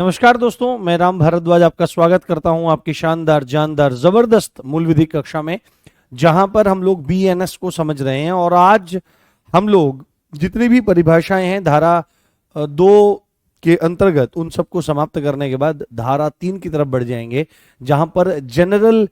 नमस्कार दोस्तों, मैं राम भारद्वाज आपका स्वागत करता हूं आपकी शानदार जानदार जबरदस्त मूल विधि कक्षा में, जहां पर हम लोग बीएनएस को समझ रहे हैं। और आज हम लोग जितनी भी परिभाषाएं हैं धारा 2 के अंतर्गत उन सबको समाप्त करने के बाद धारा 3 की तरफ बढ़ जाएंगे, जहां पर जनरल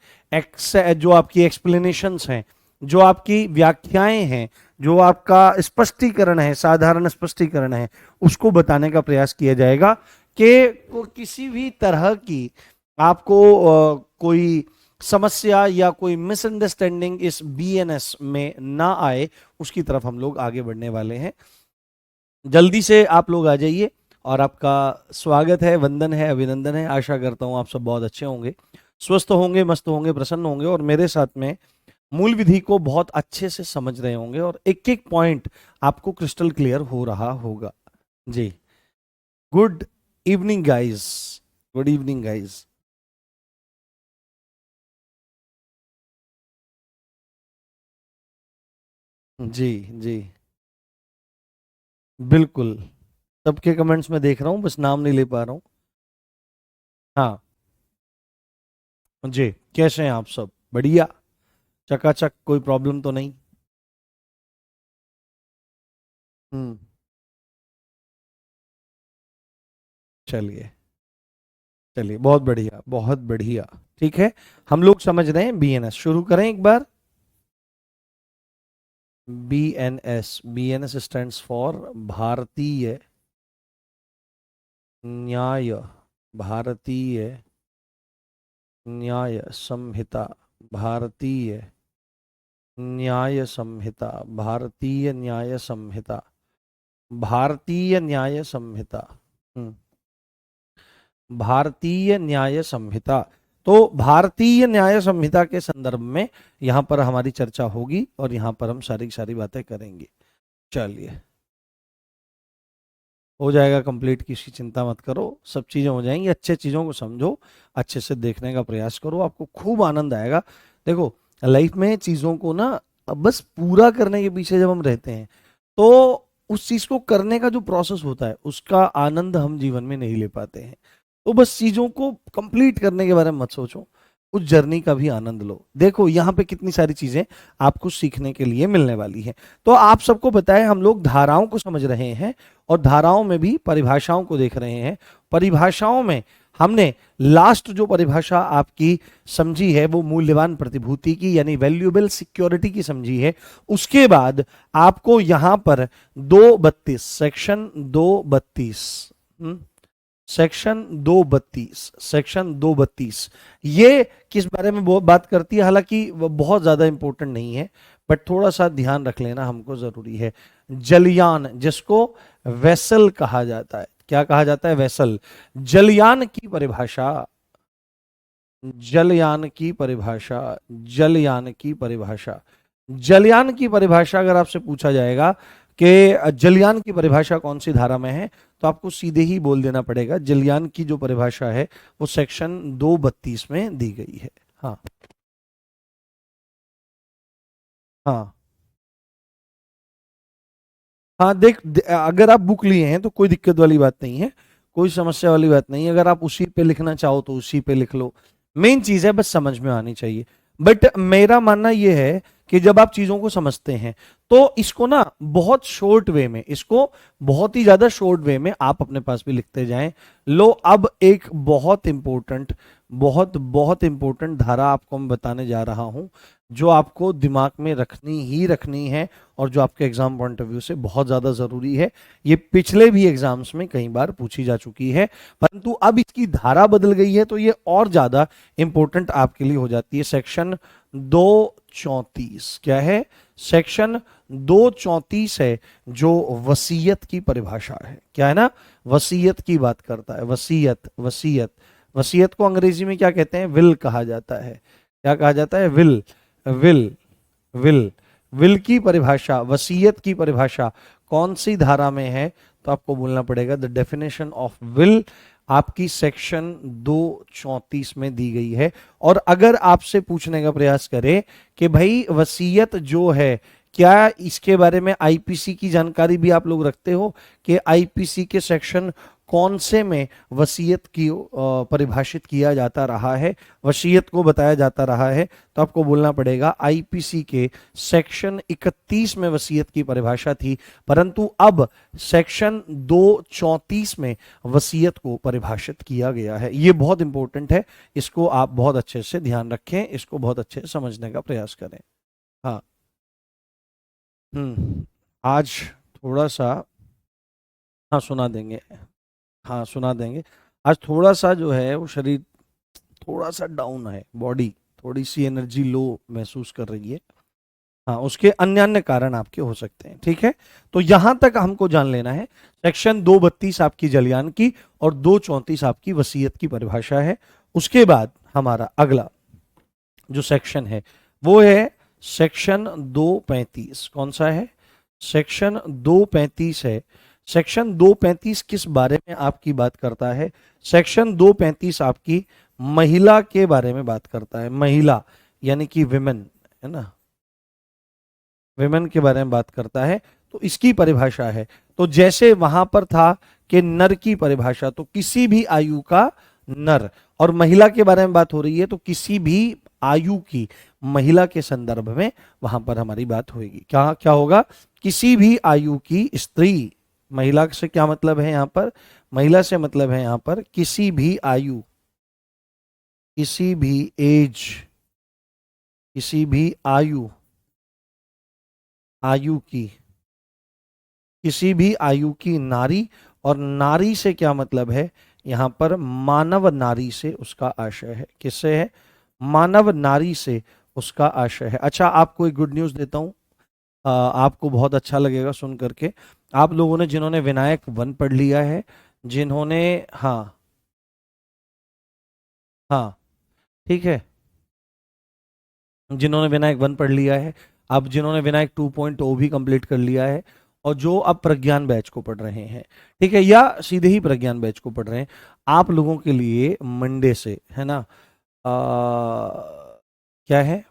जो आपकी एक्सप्लेनेशंस हैं, जो आपकी व्याख्याएं हैं, जो आपका स्पष्टीकरण है, साधारण स्पष्टीकरण है, उसको बताने का प्रयास किया जाएगा कि किसी भी तरह की आपको कोई समस्या या कोई मिसअंडरस्टैंडिंग इस बीएनएस में ना आए, उसकी तरफ हम लोग आगे बढ़ने वाले हैं। जल्दी से आप लोग आ जाइए और आपका स्वागत है, वंदन है, अभिनंदन है। आशा करता हूं आप सब बहुत अच्छे होंगे, स्वस्थ होंगे, मस्त होंगे, प्रसन्न होंगे और मेरे साथ में मूल विधि को बहुत अच्छे से समझ रहे होंगे और एक एक पॉइंट आपको क्रिस्टल क्लियर हो रहा होगा। जी, good evening guys, good evening guys. जी जी, बिल्कुल। सबके कमेंट्स में देख रहा हूँ, बस नाम नहीं ले पा रहा हूँ। हाँ जी, कैसे हैं आप सब? बढ़िया, चकाचक, कोई प्रॉब्लम तो नहीं? हम्म, चलिए चलिए, बहुत बढ़िया बहुत बढ़िया। ठीक है, हम लोग समझ रहे हैं बीएनएस। शुरू करें एक बार। बीएनएस, बीएनएस स्टैंड्स फॉर भारतीय न्याय, भारतीय न्याय संहिता, भारतीय न्याय संहिता, भारतीय न्याय संहिता, भारतीय न्याय संहिता। हम्म, भारतीय न्याय संहिता। तो भारतीय न्याय संहिता के संदर्भ में यहां पर हमारी चर्चा होगी और यहां पर हम सारी सारी बातें करेंगे। चलिए, हो जाएगा कंप्लीट, किसी चिंता मत करो, सब चीजें हो जाएंगी। अच्छे चीजों को समझो, अच्छे से देखने का प्रयास करो, आपको खूब आनंद आएगा। देखो, लाइफ में चीजों को ना अब बस पूरा करने के पीछे जब हम रहते हैं, तो उस चीज को करने का जो प्रोसेस होता है उसका आनंद हम जीवन में नहीं ले पाते हैं। तो बस चीजों को कंप्लीट करने के बारे में मत सोचो, उस जर्नी का भी आनंद लो। देखो यहाँ पे कितनी सारी चीजें आपको सीखने के लिए मिलने वाली है। तो आप सबको बताएं, हम लोग धाराओं को समझ रहे हैं और धाराओं में भी परिभाषाओं को देख रहे हैं। परिभाषाओं में हमने लास्ट जो परिभाषा आपकी समझी है वो मूल्यवान प्रतिभूति की, यानी वैल्यूएबल सिक्योरिटी की समझी है। उसके बाद आपको यहां पर 232 सेक्शन 232, सेक्शन 232, सेक्शन 232 ये किस बारे में बात करती है? हालांकि वो बहुत ज्यादा इंपॉर्टेंट नहीं है, बट थोड़ा सा ध्यान रख लेना हमको जरूरी है। जलयान, जिसको वेसल कहा जाता है, क्या कहा जाता है? वेसल। जलयान की परिभाषा, जलयान की परिभाषा, जलयान की परिभाषा, जलयान की परिभाषा अगर आपसे पूछा जाएगा कि जलयान की परिभाषा कौन सी धारा में है, तो आपको सीधे ही बोल देना पड़ेगा जलयान की जो परिभाषा है वो सेक्शन 232 में दी गई है। हाँ हाँ हाँ, अगर आप बुक लिए हैं तो कोई दिक्कत वाली बात नहीं है, कोई समस्या वाली बात नहीं है। अगर आप उसी पे लिखना चाहो तो उसी पे लिख लो। मेन चीज है बस समझ में आनी चाहिए। बट मेरा मानना यह है कि जब आप चीजों को समझते हैं तो इसको ना बहुत शॉर्ट वे में, इसको बहुत ही ज्यादा शॉर्ट वे में आप अपने पास भी लिखते जाएं। लो, अब एक बहुत इंपॉर्टेंट, बहुत बहुत इंपॉर्टेंट धारा आपको मैं बताने जा रहा हूं, जो आपको दिमाग में रखनी ही रखनी है और जो आपके एग्जाम पॉइंट ऑफ व्यू से बहुत ज्यादा जरूरी है। ये पिछले भी एग्जाम्स में कई बार पूछी जा चुकी है, परंतु अब इसकी धारा बदल गई है तो ये और ज्यादा इंपॉर्टेंट आपके लिए हो जाती है। सेक्शन 234 क्या है? सेक्शन 234 है जो वसीयत की परिभाषा है। क्या है ना? वसीयत की बात करता है। वसीयत, वसीयत, वसीयत को अंग्रेजी में क्या कहते हैं? विल कहा जाता है। क्या कहा जाता है? Will, will, will. विल की परिभाषा, वसीयत की परिभाषा कौन सी धारा में है? तो आपको बोलना पड़ेगा द डेफिनेशन ऑफ विल आपकी सेक्शन 234 में दी गई है। और अगर आपसे पूछने का प्रयास करे कि भाई वसीयत जो है क्या इसके बारे में आईपीसी की जानकारी भी आप लोग रखते हो कि आईपीसी के सेक्शन कौन से में वसीयत की परिभाषित किया जाता रहा है, वसीयत को बताया जाता रहा है? तो आपको बोलना पड़ेगा आईपीसी के सेक्शन 31 में वसीयत की परिभाषा थी, परंतु अब सेक्शन 234 में वसीयत को परिभाषित किया गया है। ये बहुत इंपॉर्टेंट है, इसको आप बहुत अच्छे से ध्यान रखें, इसको बहुत अच्छे से समझने का प्रयास करें। हाँ, आज थोड़ा सा, हाँ सुना देंगे, हाँ सुना देंगे। आज थोड़ा सा जो है वो शरीर थोड़ा सा डाउन है, बॉडी थोड़ी सी एनर्जी लो महसूस कर रही है। हाँ, उसके अन्य अन्य कारण आपके हो सकते हैं, ठीक है। तो यहां तक हमको जान लेना है, सेक्शन 232 आपकी जलयान की और 234 आपकी वसीयत की परिभाषा है। उसके बाद हमारा अगला जो सेक्शन है वो है सेक्शन 235। कौन सा है? सेक्शन 235 है। सेक्शन 235 किस बारे में आपकी बात करता है? सेक्शन 235 आपकी महिला के बारे में बात करता है। महिला यानी कि विमेन, है ना, विमेन के बारे में बात करता है। तो इसकी परिभाषा है, तो जैसे वहां पर था कि नर की परिभाषा, तो किसी भी आयु का नर, और महिला के बारे में बात हो रही है तो किसी भी आयु की महिला के संदर्भ में वहां पर हमारी बात होगी। क्या क्या होगा? किसी भी आयु की स्त्री। महिला से क्या मतलब है यहां पर? महिला से मतलब है यहां पर किसी भी आयु, किसी भी एज, किसी भी आयु, आयु की, किसी भी आयु की नारी। और नारी से क्या मतलब है यहां पर? मानव नारी से उसका आशय है। किससे है? मानव नारी से उसका आशय है। अच्छा, आपको एक गुड न्यूज देता हूं, आपको बहुत अच्छा लगेगा सुन करके। आप लोगों ने जिन्होंने विनायक 1 पढ़ लिया है, जिन्होंने, हाँ हाँ ठीक है, जिन्होंने विनायक 1 पढ़ लिया है, अब जिन्होंने विनायक 2.0 भी कंप्लीट कर लिया है, और जो अब प्रज्ञान बैच को पढ़ रहे हैं, ठीक है, या सीधे ही प्रज्ञान बैच को पढ़ रहे हैं, आप लोगों के लिए मंडे से, है ना, क्या है,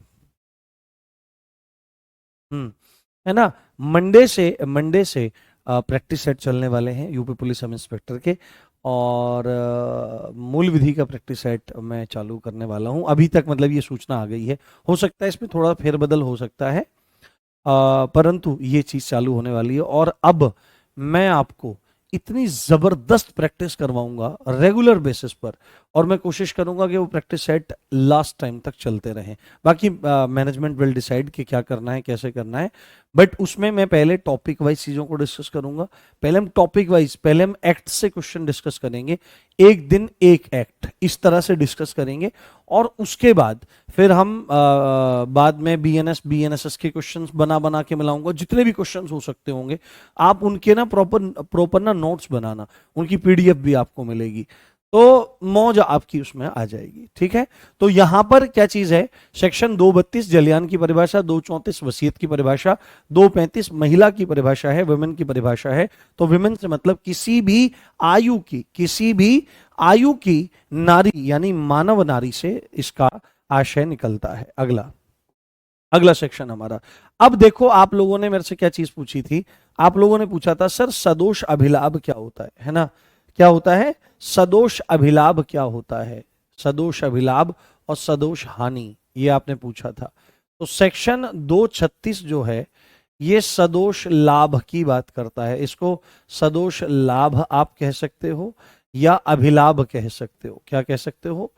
है ना, मंडे से प्रैक्टिस सेट चलने वाले हैं यूपी पुलिस सब इंस्पेक्टर के, और मूल विधि का प्रैक्टिस सेट मैं चालू करने वाला हूं। अभी तक मतलब ये सूचना आ गई है, हो सकता है इसमें थोड़ा फेरबदल हो सकता है, परंतु ये चीज चालू होने वाली है। और अब मैं आपको इतनी जबरदस्त प्रैक्टिस करवाऊंगा रेगुलर बेसिस पर, और मैं कोशिश करूंगा कि वो प्रैक्टिस सेट लास्ट टाइम तक चलते रहें। बाकी मैनेजमेंट विल डिसाइड कि क्या करना है, कैसे करना है, बट उसमें मैं पहले टॉपिक वाइज चीजों को डिस्कस करूंगा। पहले हम टॉपिक वाइज, पहले हम एक्ट से क्वेश्चन डिस्कस करेंगे, एक दिन एक एक्ट, इस तरह से डिस्कस करेंगे। और उसके बाद फिर हम बाद में बीएनएसएस के क्वेश्चंस बना बना के मिलाऊंगा, जितने भी क्वेश्चंस हो सकते होंगे। आप उनके ना प्रॉपर ना नोट्स बनाना, उनकी पीडीएफ भी आपको मिलेगी, तो मौज आपकी उसमें आ जाएगी, ठीक है। तो यहां पर क्या चीज है? सेक्शन 232 जलयान की परिभाषा, 234 वसीयत की परिभाषा, 235 महिला की परिभाषा है, वुमेन की परिभाषा है। तो वुमेन से मतलब किसी भी आयु की, किसी भी आयु की नारी यानी मानव नारी से इसका आशय निकलता है। अगला अगला सेक्शन हमारा, अब देखो आप लोगों ने मेरे से क्या चीज पूछी थी, आप लोगों ने पूछा था सर सदोष अभिलाभ क्या होता है ना, क्या होता है? सदोष अभिलाभ क्या होता है? सदोष अभिलाभ और सदोष हानि, ये आपने पूछा था। तो सेक्शन 236 जो है ये सदोष लाभ की बात करता है। इसको सदोष लाभ आप कह सकते हो या अभिलाभ कह सकते हो। क्या कह सकते हो?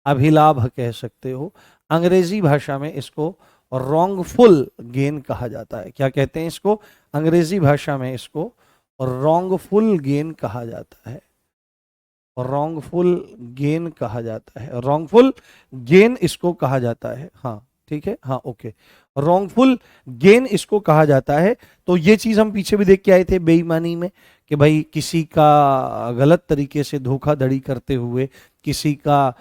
अभिलाभ कह सकते हो। अंग्रेजी भाषा में इसको रॉन्गफुल गेन कहा जाता है। क्या कहते हैं इसको? अंग्रेजी भाषा में इसको रॉन्गफुल गेन कहा जाता है। रॉन्गफुल गेन कहा जाता है, रॉन्गफुल गेन इसको कहा जाता है। हाँ ठीक है, हाँ ओके, रॉन्गफुल गेन इसको कहा जाता है। तो ये चीज हम पीछे भी देख के आए थे बेईमानी में, कि भाई किसी का गलत तरीके से धोखाधड़ी करते हुए किसी का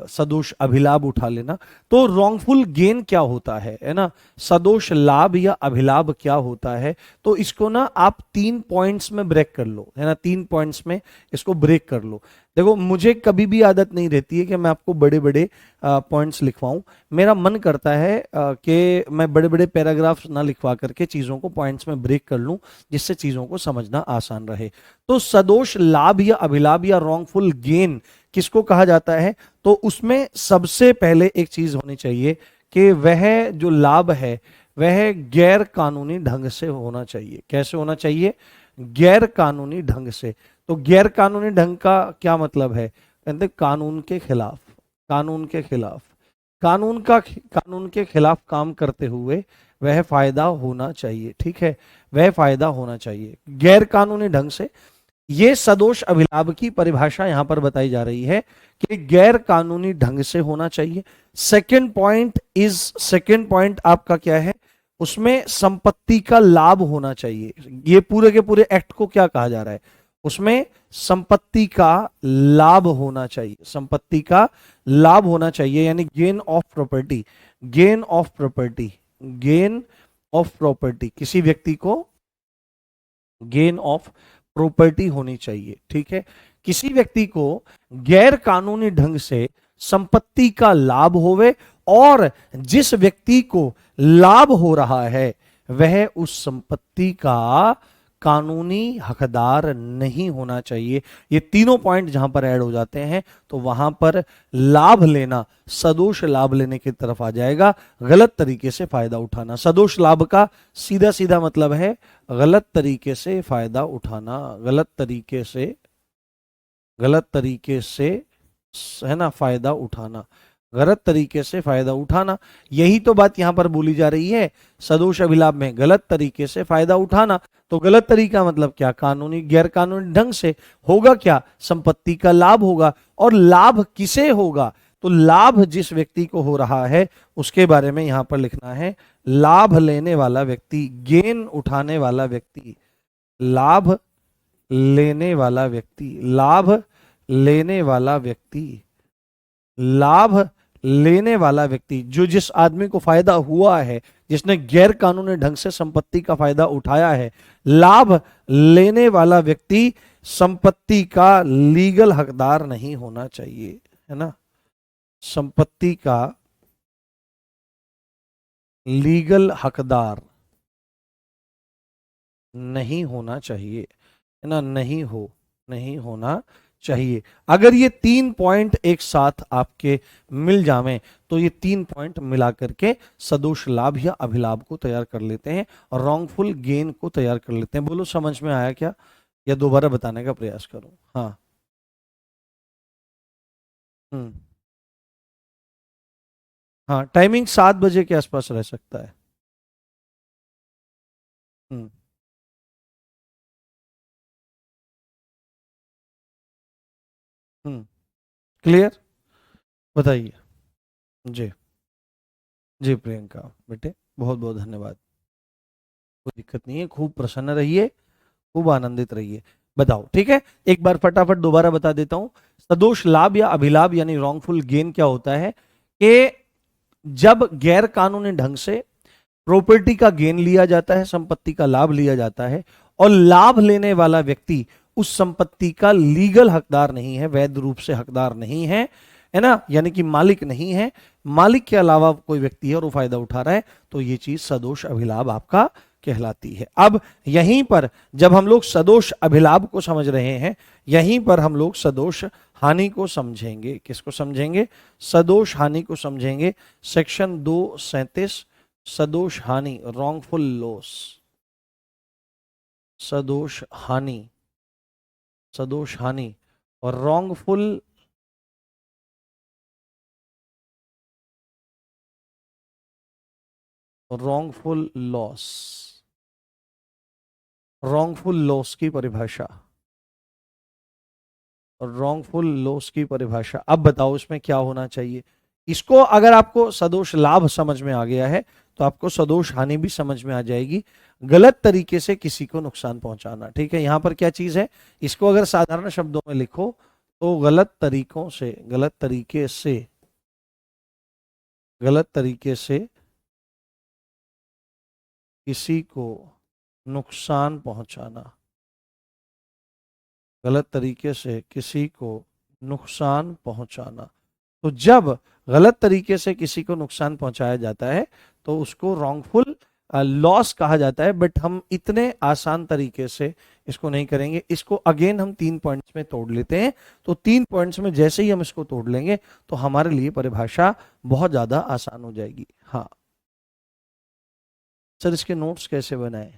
सदोष अभिलाभ उठा लेना। तो रॉन्गफुल गेन क्या होता है ना, सदोष लाभ या अभिलाभ क्या होता है? तो इसको ना आप 3 पॉइंट्स में ब्रेक कर लो, है ना, 3 पॉइंट्स में इसको ब्रेक कर लो। देखो मुझे कभी भी आदत नहीं रहती है कि मैं आपको बड़े बड़े पॉइंट्स लिखवाऊं। मेरा मन करता है कि मैं बड़े बड़े पैराग्राफ्स ना लिखवा करके चीज़ों को पॉइंट्स में ब्रेक कर लूं, जिससे चीज़ों को समझना आसान रहे। तो सदोष लाभ या अभिलाभ या रॉन्गफुल गेन किसको कहा जाता है? तो उसमें सबसे पहले एक चीज़ होनी चाहिए कि वह जो लाभ है वह गैर कानूनी ढंग से होना चाहिए। कैसे होना चाहिए? गैर कानूनी ढंग से। तो गैर कानूनी ढंग का क्या मतलब है? कहते कानून के खिलाफ, कानून के खिलाफ, कानून के खिलाफ काम करते हुए वह फायदा होना चाहिए। ठीक है, वह फायदा होना चाहिए गैर कानूनी ढंग से। ये सदोष अभिलाभ की परिभाषा यहां पर बताई जा रही है कि गैर कानूनी ढंग से होना चाहिए। सेकंड पॉइंट आपका क्या है? उसमें संपत्ति का लाभ होना चाहिए। ये पूरे के पूरे एक्ट को क्या कहा जा रहा है? उसमें संपत्ति का लाभ होना चाहिए, संपत्ति का लाभ होना चाहिए, यानी gain of property, gain of property, gain of property, किसी व्यक्ति को गेन ऑफ प्रॉपर्टी होनी चाहिए। ठीक है, किसी व्यक्ति को गैर कानूनी ढंग से संपत्ति का लाभ होवे, और जिस व्यक्ति को लाभ हो रहा है वह उस संपत्ति का कानूनी हकदार नहीं होना चाहिए। ये तीनों पॉइंट जहां पर ऐड हो जाते हैं तो वहां पर लाभ लेना सदोष लाभ लेने की तरफ आ जाएगा, गलत तरीके से फायदा उठाना। सदोष लाभ का सीधा सीधा मतलब है गलत तरीके से फायदा उठाना, गलत तरीके से है ना फायदा उठाना, गलत तरीके से फायदा उठाना। यही तो बात यहां पर बोली जा रही है। सदोष अभिलाभ में गलत तरीके से फायदा उठाना, तो गलत तरीका मतलब क्या? कानूनी, गैर कानूनी ढंग से होगा क्या? संपत्ति का लाभ होगा। और लाभ किसे होगा? तो लाभ जिस व्यक्ति को हो रहा है उसके बारे में यहां पर लिखना है, लाभ लेने वाला व्यक्ति, गेन उठाने वाला व्यक्ति, लाभ लेने वाला व्यक्ति, लाभ लेने वाला व्यक्ति, लाभ लेने वाला व्यक्ति, जो जिस आदमी को फायदा हुआ है, जिसने गैर कानूनी ढंग से संपत्ति का फायदा उठाया है, लाभ लेने वाला व्यक्ति संपत्ति का लीगल हकदार नहीं होना चाहिए, है ना? संपत्ति का लीगल हकदार नहीं होना चाहिए, है ना? नहीं होना चाहिए। अगर ये तीन पॉइंट एक साथ आपके मिल जावें तो ये तीन पॉइंट मिला करके सदोष लाभ या अभिलाभ को तैयार कर लेते हैं और रॉन्गफुल गेन को तैयार कर लेते हैं। बोलो समझ में आया क्या, या दोबारा बताने का प्रयास करूं? हाँ। हम्म। हाँ, टाइमिंग 7 बजे के आसपास रह सकता है। हम्म। हम्म। क्लियर? बताइए। जी। जी प्रियंका बेटे, बहुत बहुत धन्यवाद। कोई दिक्कत नहीं है, खूब प्रसन्न रहिए, खूब आनंदित रहिए। बताओ, ठीक है? एक बार फटाफट दोबारा बता देता हूं। सदोष लाभ या अभिलाभ यानी रॉन्गफुल गेन क्या होता है कि जब गैर कानूनी ढंग से प्रॉपर्टी का गेन लिया जाता है, संपत्ति का लाभ लिया जाता है, और लाभ लेने वाला व्यक्ति उस संपत्ति का लीगल हकदार नहीं है, वैध रूप से हकदार नहीं है ना, यानी कि मालिक नहीं है, मालिक के अलावा कोई व्यक्ति है और वो फायदा उठा रहा है, तो ये चीज सदोष अभिलाभ आपका कहलाती है। अब यहीं पर जब हम लोग सदोष अभिलाभ को समझ रहे हैं, यहीं पर हम लोग सदोष हानि को समझेंगे। किसको समझेंगे? सदोष हानि को समझेंगे। सेक्शन 237 सदोष हानि, रॉन्गफुल लॉस, सदोष हानि, सदोष हानि और रॉन्गफुल लॉस, रॉन्गफुल लॉस की परिभाषा, रॉन्गफुल लॉस की परिभाषा। अब बताओ इसमें क्या होना चाहिए? इसको अगर आपको सदोष लाभ समझ में आ गया है तो आपको सदोष हानि भी समझ में आ जाएगी। गलत तरीके से किसी को नुकसान पहुंचाना, ठीक है? यहां पर क्या चीज है, इसको अगर साधारण शब्दों में लिखो तो गलत तरीकों से, गलत तरीके से किसी को नुकसान पहुंचाना, गलत तरीके से किसी को नुकसान पहुंचाना। तो जब गलत तरीके से किसी को नुकसान पहुंचाया जाता है तो उसको रॉन्गफुल लॉस कहा जाता है, बट हम इतने आसान तरीके से इसको नहीं करेंगे। इसको अगेन हम 3 पॉइंट्स में तोड़ लेते हैं। तो 3 पॉइंट्स में जैसे ही हम इसको तोड़ लेंगे तो हमारे लिए परिभाषा बहुत ज्यादा आसान हो जाएगी। हाँ सर, इसके नोट्स कैसे बनाए?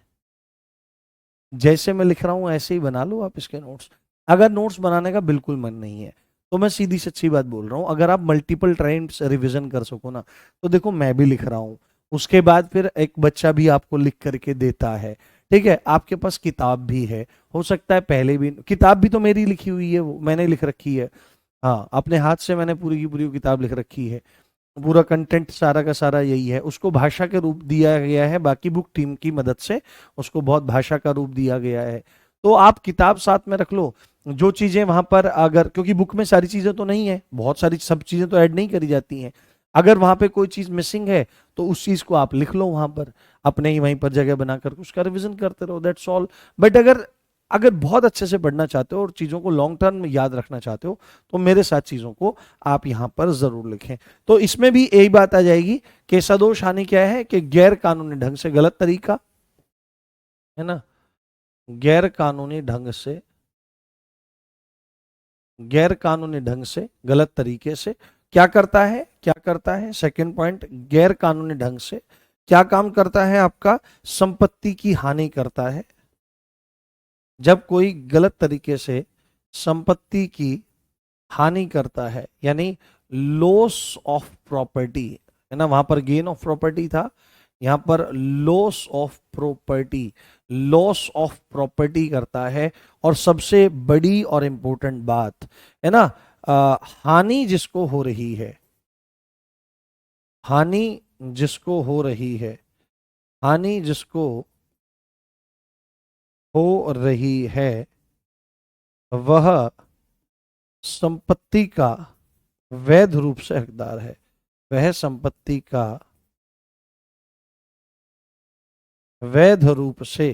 जैसे मैं लिख रहा हूं ऐसे ही बना लो आप इसके नोट्स। अगर नोट्स बनाने का बिल्कुल मन नहीं है तो मैं सीधी सच्ची बात बोल रहा हूं, अगर आप मल्टीपल टाइम्स रिवीजन कर सको ना, तो देखो मैं भी लिख रहा हूं, उसके बाद फिर एक बच्चा भी आपको लिख करके देता है, ठीक है, आपके पास किताब भी है, हो सकता है पहले भी किताब भी तो मेरी लिखी हुई है, वो मैंने लिख रखी है। हाँ, अपने हाथ से मैंने पूरी की पूरी किताब लिख रखी है, पूरा कंटेंट सारा का सारा यही है, उसको भाषा के रूप दिया गया है, बाकी बुक टीम की मदद से उसको बहुत भाषा का रूप दिया गया है। तो आप किताब साथ में रख लो, जो चीजें वहां पर अगर, क्योंकि बुक में सारी चीजें तो नहीं है, बहुत सारी सब चीजें तो ऐड नहीं करी जाती हैं, अगर वहां पे कोई चीज मिसिंग है तो उस चीज को आप लिख लो वहां पर, अपने ही वहीं पर जगह बनाकर उसका रिवीजन करते रहो, दैट्स ऑल। बट अगर अगर बहुत अच्छे से पढ़ना चाहते हो और चीजों को लॉन्ग टर्म में याद रखना चाहते हो तो मेरे साथ चीजों को आप यहां पर जरूर लिखें। तो इसमें भी यही बात आ जाएगी कि सदोष हानि क्या है कि गैर कानूनी ढंग से, गलत तरीका है ना, गैर कानूनी ढंग से, गैर कानूनी ढंग से, गलत तरीके से क्या करता है, क्या करता है, सेकंड पॉइंट, गैर कानूनी ढंग से क्या काम करता है, आपका संपत्ति की हानि करता है। जब कोई गलत तरीके से संपत्ति की हानि करता है, यानी लॉस ऑफ प्रॉपर्टी, है ना, वहां पर गेन ऑफ प्रॉपर्टी था, यहां पर loss of property, loss of property करता है। और सबसे बड़ी और इंपॉर्टेंट बात है ना, हानि जिसको हो रही है, हानि जिसको हो रही है, हानि जिसको हो रही है वह संपत्ति का वैध रूप से हकदार है, वह संपत्ति का वैध रूप से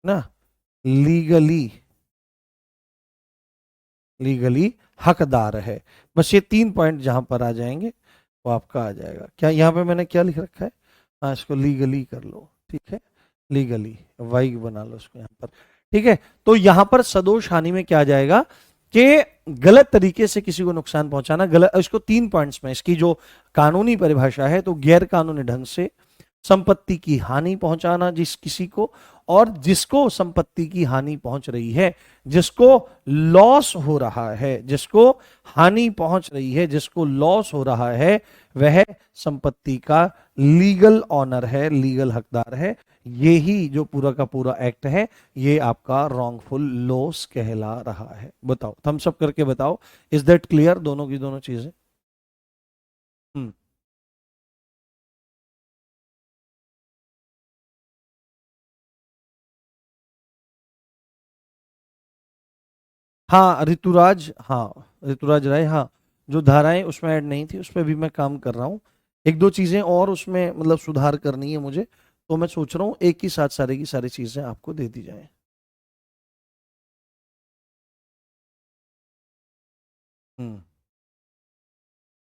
ना लीगली, लीगली हकदार है। बस ये 3 पॉइंट जहां पर आ जाएंगे वो आपका आ जाएगा। क्या यहाँ पे मैंने क्या लिख रखा है, हाँ इसको लीगली कर लो, ठीक है, लीगली वाई बना लो इसको यहाँ पर, ठीक है। तो यहाँ पर सदोष हानि में क्या आ जाएगा कि गलत तरीके से किसी को नुकसान पहुंचाना, गलत, इसको 3 पॉइंट्स में इसकी जो कानूनी परिभाषा है, तो गैर कानूनी ढंग से संपत्ति की हानि पहुंचाना जिस किसी को, और जिसको संपत्ति की हानि पहुंच रही है, जिसको लॉस हो रहा है, जिसको हानि पहुंच रही है, जिसको लॉस हो रहा है, वह संपत्ति का लीगल ऑनर है, लीगल हकदार है। यही जो पूरा का पूरा एक्ट है ये आपका रॉन्गफुल लॉस कहला रहा है। बताओ, थम्स अप करके बताओ, इज दैट क्लियर, दोनों की दोनों चीजें? हम्म। हाँ ऋतुराज, हाँ ऋतुराज राय, हाँ, जो धाराएं उसमें ऐड नहीं थी उस पर भी मैं काम कर रहा हूँ, एक दो चीजें और उसमें मतलब सुधार करनी है मुझे, तो मैं सोच रहा हूँ एक ही साथ सारी की सारी चीजें आपको दे दी जाए। हम्म।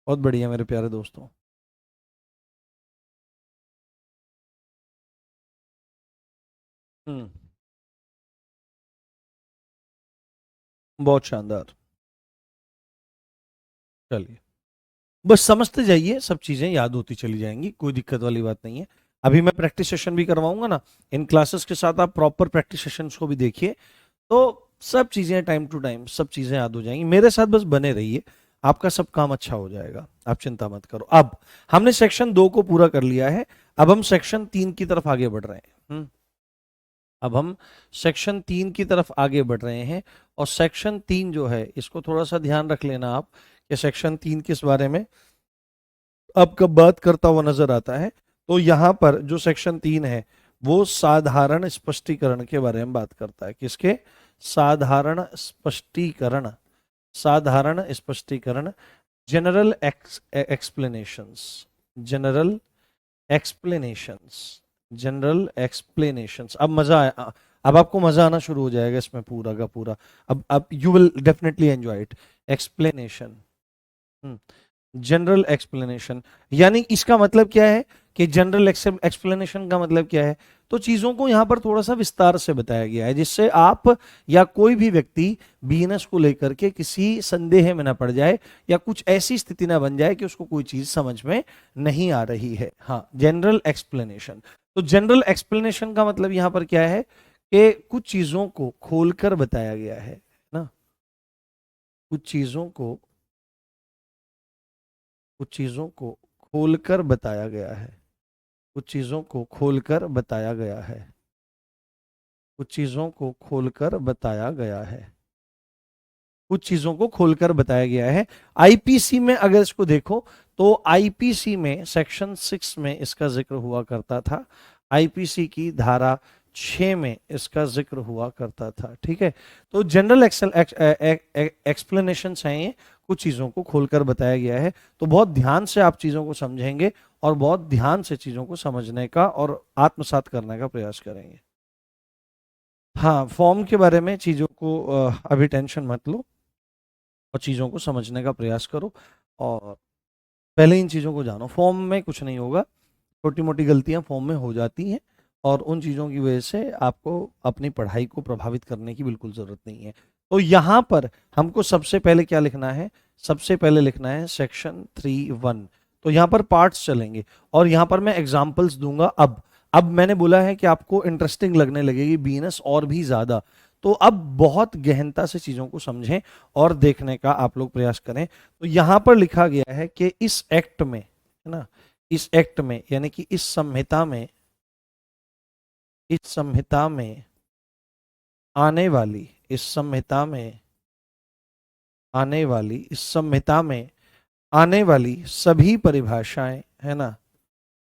बहुत बढ़िया मेरे प्यारे दोस्तों। हम्म। बहुत शानदार। चलिए, बस समझते जाइए, सब चीजें याद होती चली जाएंगी, कोई दिक्कत वाली बात नहीं है। अभी मैं प्रैक्टिस सेशन भी करवाऊंगा ना, इन क्लासेस के साथ आप प्रॉपर प्रैक्टिस सेशंस को भी देखिए, तो सब चीजें टाइम टू टाइम सब चीजें याद हो जाएंगी। मेरे साथ बस बने रहिए, आपका सब काम अच्छा हो जाएगा, आप चिंता मत करो। अब हमने सेक्शन 2 को पूरा कर लिया है, अब हम सेक्शन 3 की तरफ आगे बढ़ रहे हैं। अब हम सेक्शन 3 की तरफ आगे बढ़ रहे हैं, और सेक्शन 3 जो है इसको थोड़ा सा ध्यान रख लेना आप, कि सेक्शन 3 किस बारे में अब कब बात करता हुआ नजर आता है। तो यहां पर जो सेक्शन 3 है वो साधारण स्पष्टीकरण के बारे में बात करता है, किसके, साधारण स्पष्टीकरण, साधारण स्पष्टीकरण, general explanations, general explanations, general explanations. अब मजा आया, अब आपको मजा आना शुरू हो जाएगा इसमें पूरा का पूरा। अब you will definitely enjoy it. Explanation, general explanation, यानी इसका मतलब क्या है कि जनरल एक्सप्लेनेशन का मतलब क्या है, तो चीजों को यहां पर थोड़ा सा विस्तार से बताया गया है जिससे आप या कोई भी व्यक्ति बीएनएस को लेकर के किसी संदेह में ना पड़ जाए या कुछ ऐसी स्थिति ना बन जाए कि उसको कोई चीज समझ में नहीं आ रही है। हाँ, जनरल एक्सप्लेनेशन। तो जनरल एक्सप्लेनेशन का मतलब यहां पर क्या है कि कुछ चीजों को खोलकर बताया गया है ना, कुछ चीजों को खोलकर बताया गया है, कुछ चीजों को खोलकर बताया गया है, कुछ चीजों को खोलकर बताया गया है, कुछ चीजों को खोलकर बताया गया है। आईपीसी में अगर इसको देखो तो आईपीसी में सेक्शन 6 में इसका जिक्र हुआ करता था, आईपीसी की धारा 6 में इसका जिक्र हुआ करता था। ठीक है, तो जनरल एक्सप्लेनेशन है ये, कुछ चीजों को खोलकर बताया गया है। तो बहुत ध्यान से आप चीजों को समझेंगे और बहुत ध्यान से चीजों को समझने का और आत्मसात करने का प्रयास करेंगे। हाँ, फॉर्म के बारे में चीजों को अभी टेंशन मत लो और चीजों को समझने का प्रयास करो और पहले इन चीजों को जानो। फॉर्म में कुछ नहीं होगा, छोटी मोटी गलतियां फॉर्म में हो जाती हैं और उन चीजों की वजह से आपको अपनी पढ़ाई को प्रभावित करने की बिल्कुल जरूरत नहीं है। तो यहां पर हमको सबसे पहले क्या लिखना है, सबसे पहले लिखना है सेक्शन 3(1). तो यहां पर पार्ट्स चलेंगे और यहां पर मैं एग्जांपल्स दूंगा। अब मैंने बोला है कि आपको इंटरेस्टिंग लगने लगेगी बीएनएस और भी ज्यादा, तो अब बहुत गहनता से चीजों को समझें और देखने का आप लोग प्रयास करें। तो यहां पर लिखा गया है कि इस एक्ट में, है ना, इस एक्ट में यानी कि इस संहिता में, इस संहिता में आने वाली, इस संहिता में आने वाली, इस संहिता में आने वाली सभी परिभाषाएं, है ना,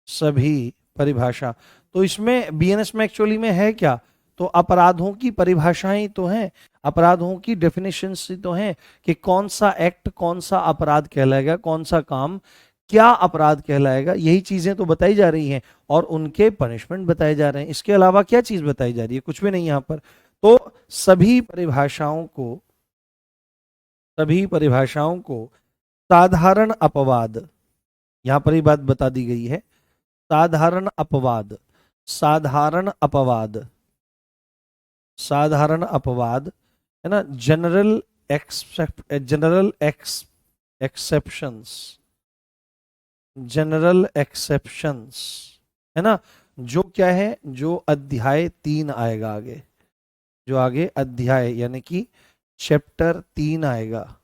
सभी परिभाषा। तो इसमें बीएनएस में एक्चुअली में है क्या, तो अपराधों की परिभाषाएं तो हैं, अपराधों की डेफिनेशंस तो हैं कि कौन सा एक्ट कौन सा अपराध कहलाएगा, कौन सा काम क्या अपराध कहलाएगा, यही चीजें तो बताई जा रही हैं और उनके पनिशमेंट बताए जा रहे हैं। इसके अलावा क्या चीज बताई जा रही है, कुछ भी नहीं यहां पर। तो सभी परिभाषाओं को, सभी परिभाषाओं को साधारण अपवाद, यहां पर ही बात बता दी गई है, साधारण अपवाद, साधारण अपवाद, साधारण अपवाद, है ना, जनरल एक्सेप्शंस, जनरल एक्सेप्शंस, है ना, जो क्या है, जो अध्याय 3 आएगा आगे, जो आगे अध्याय यानी कि चैप्टर 3 आएगा,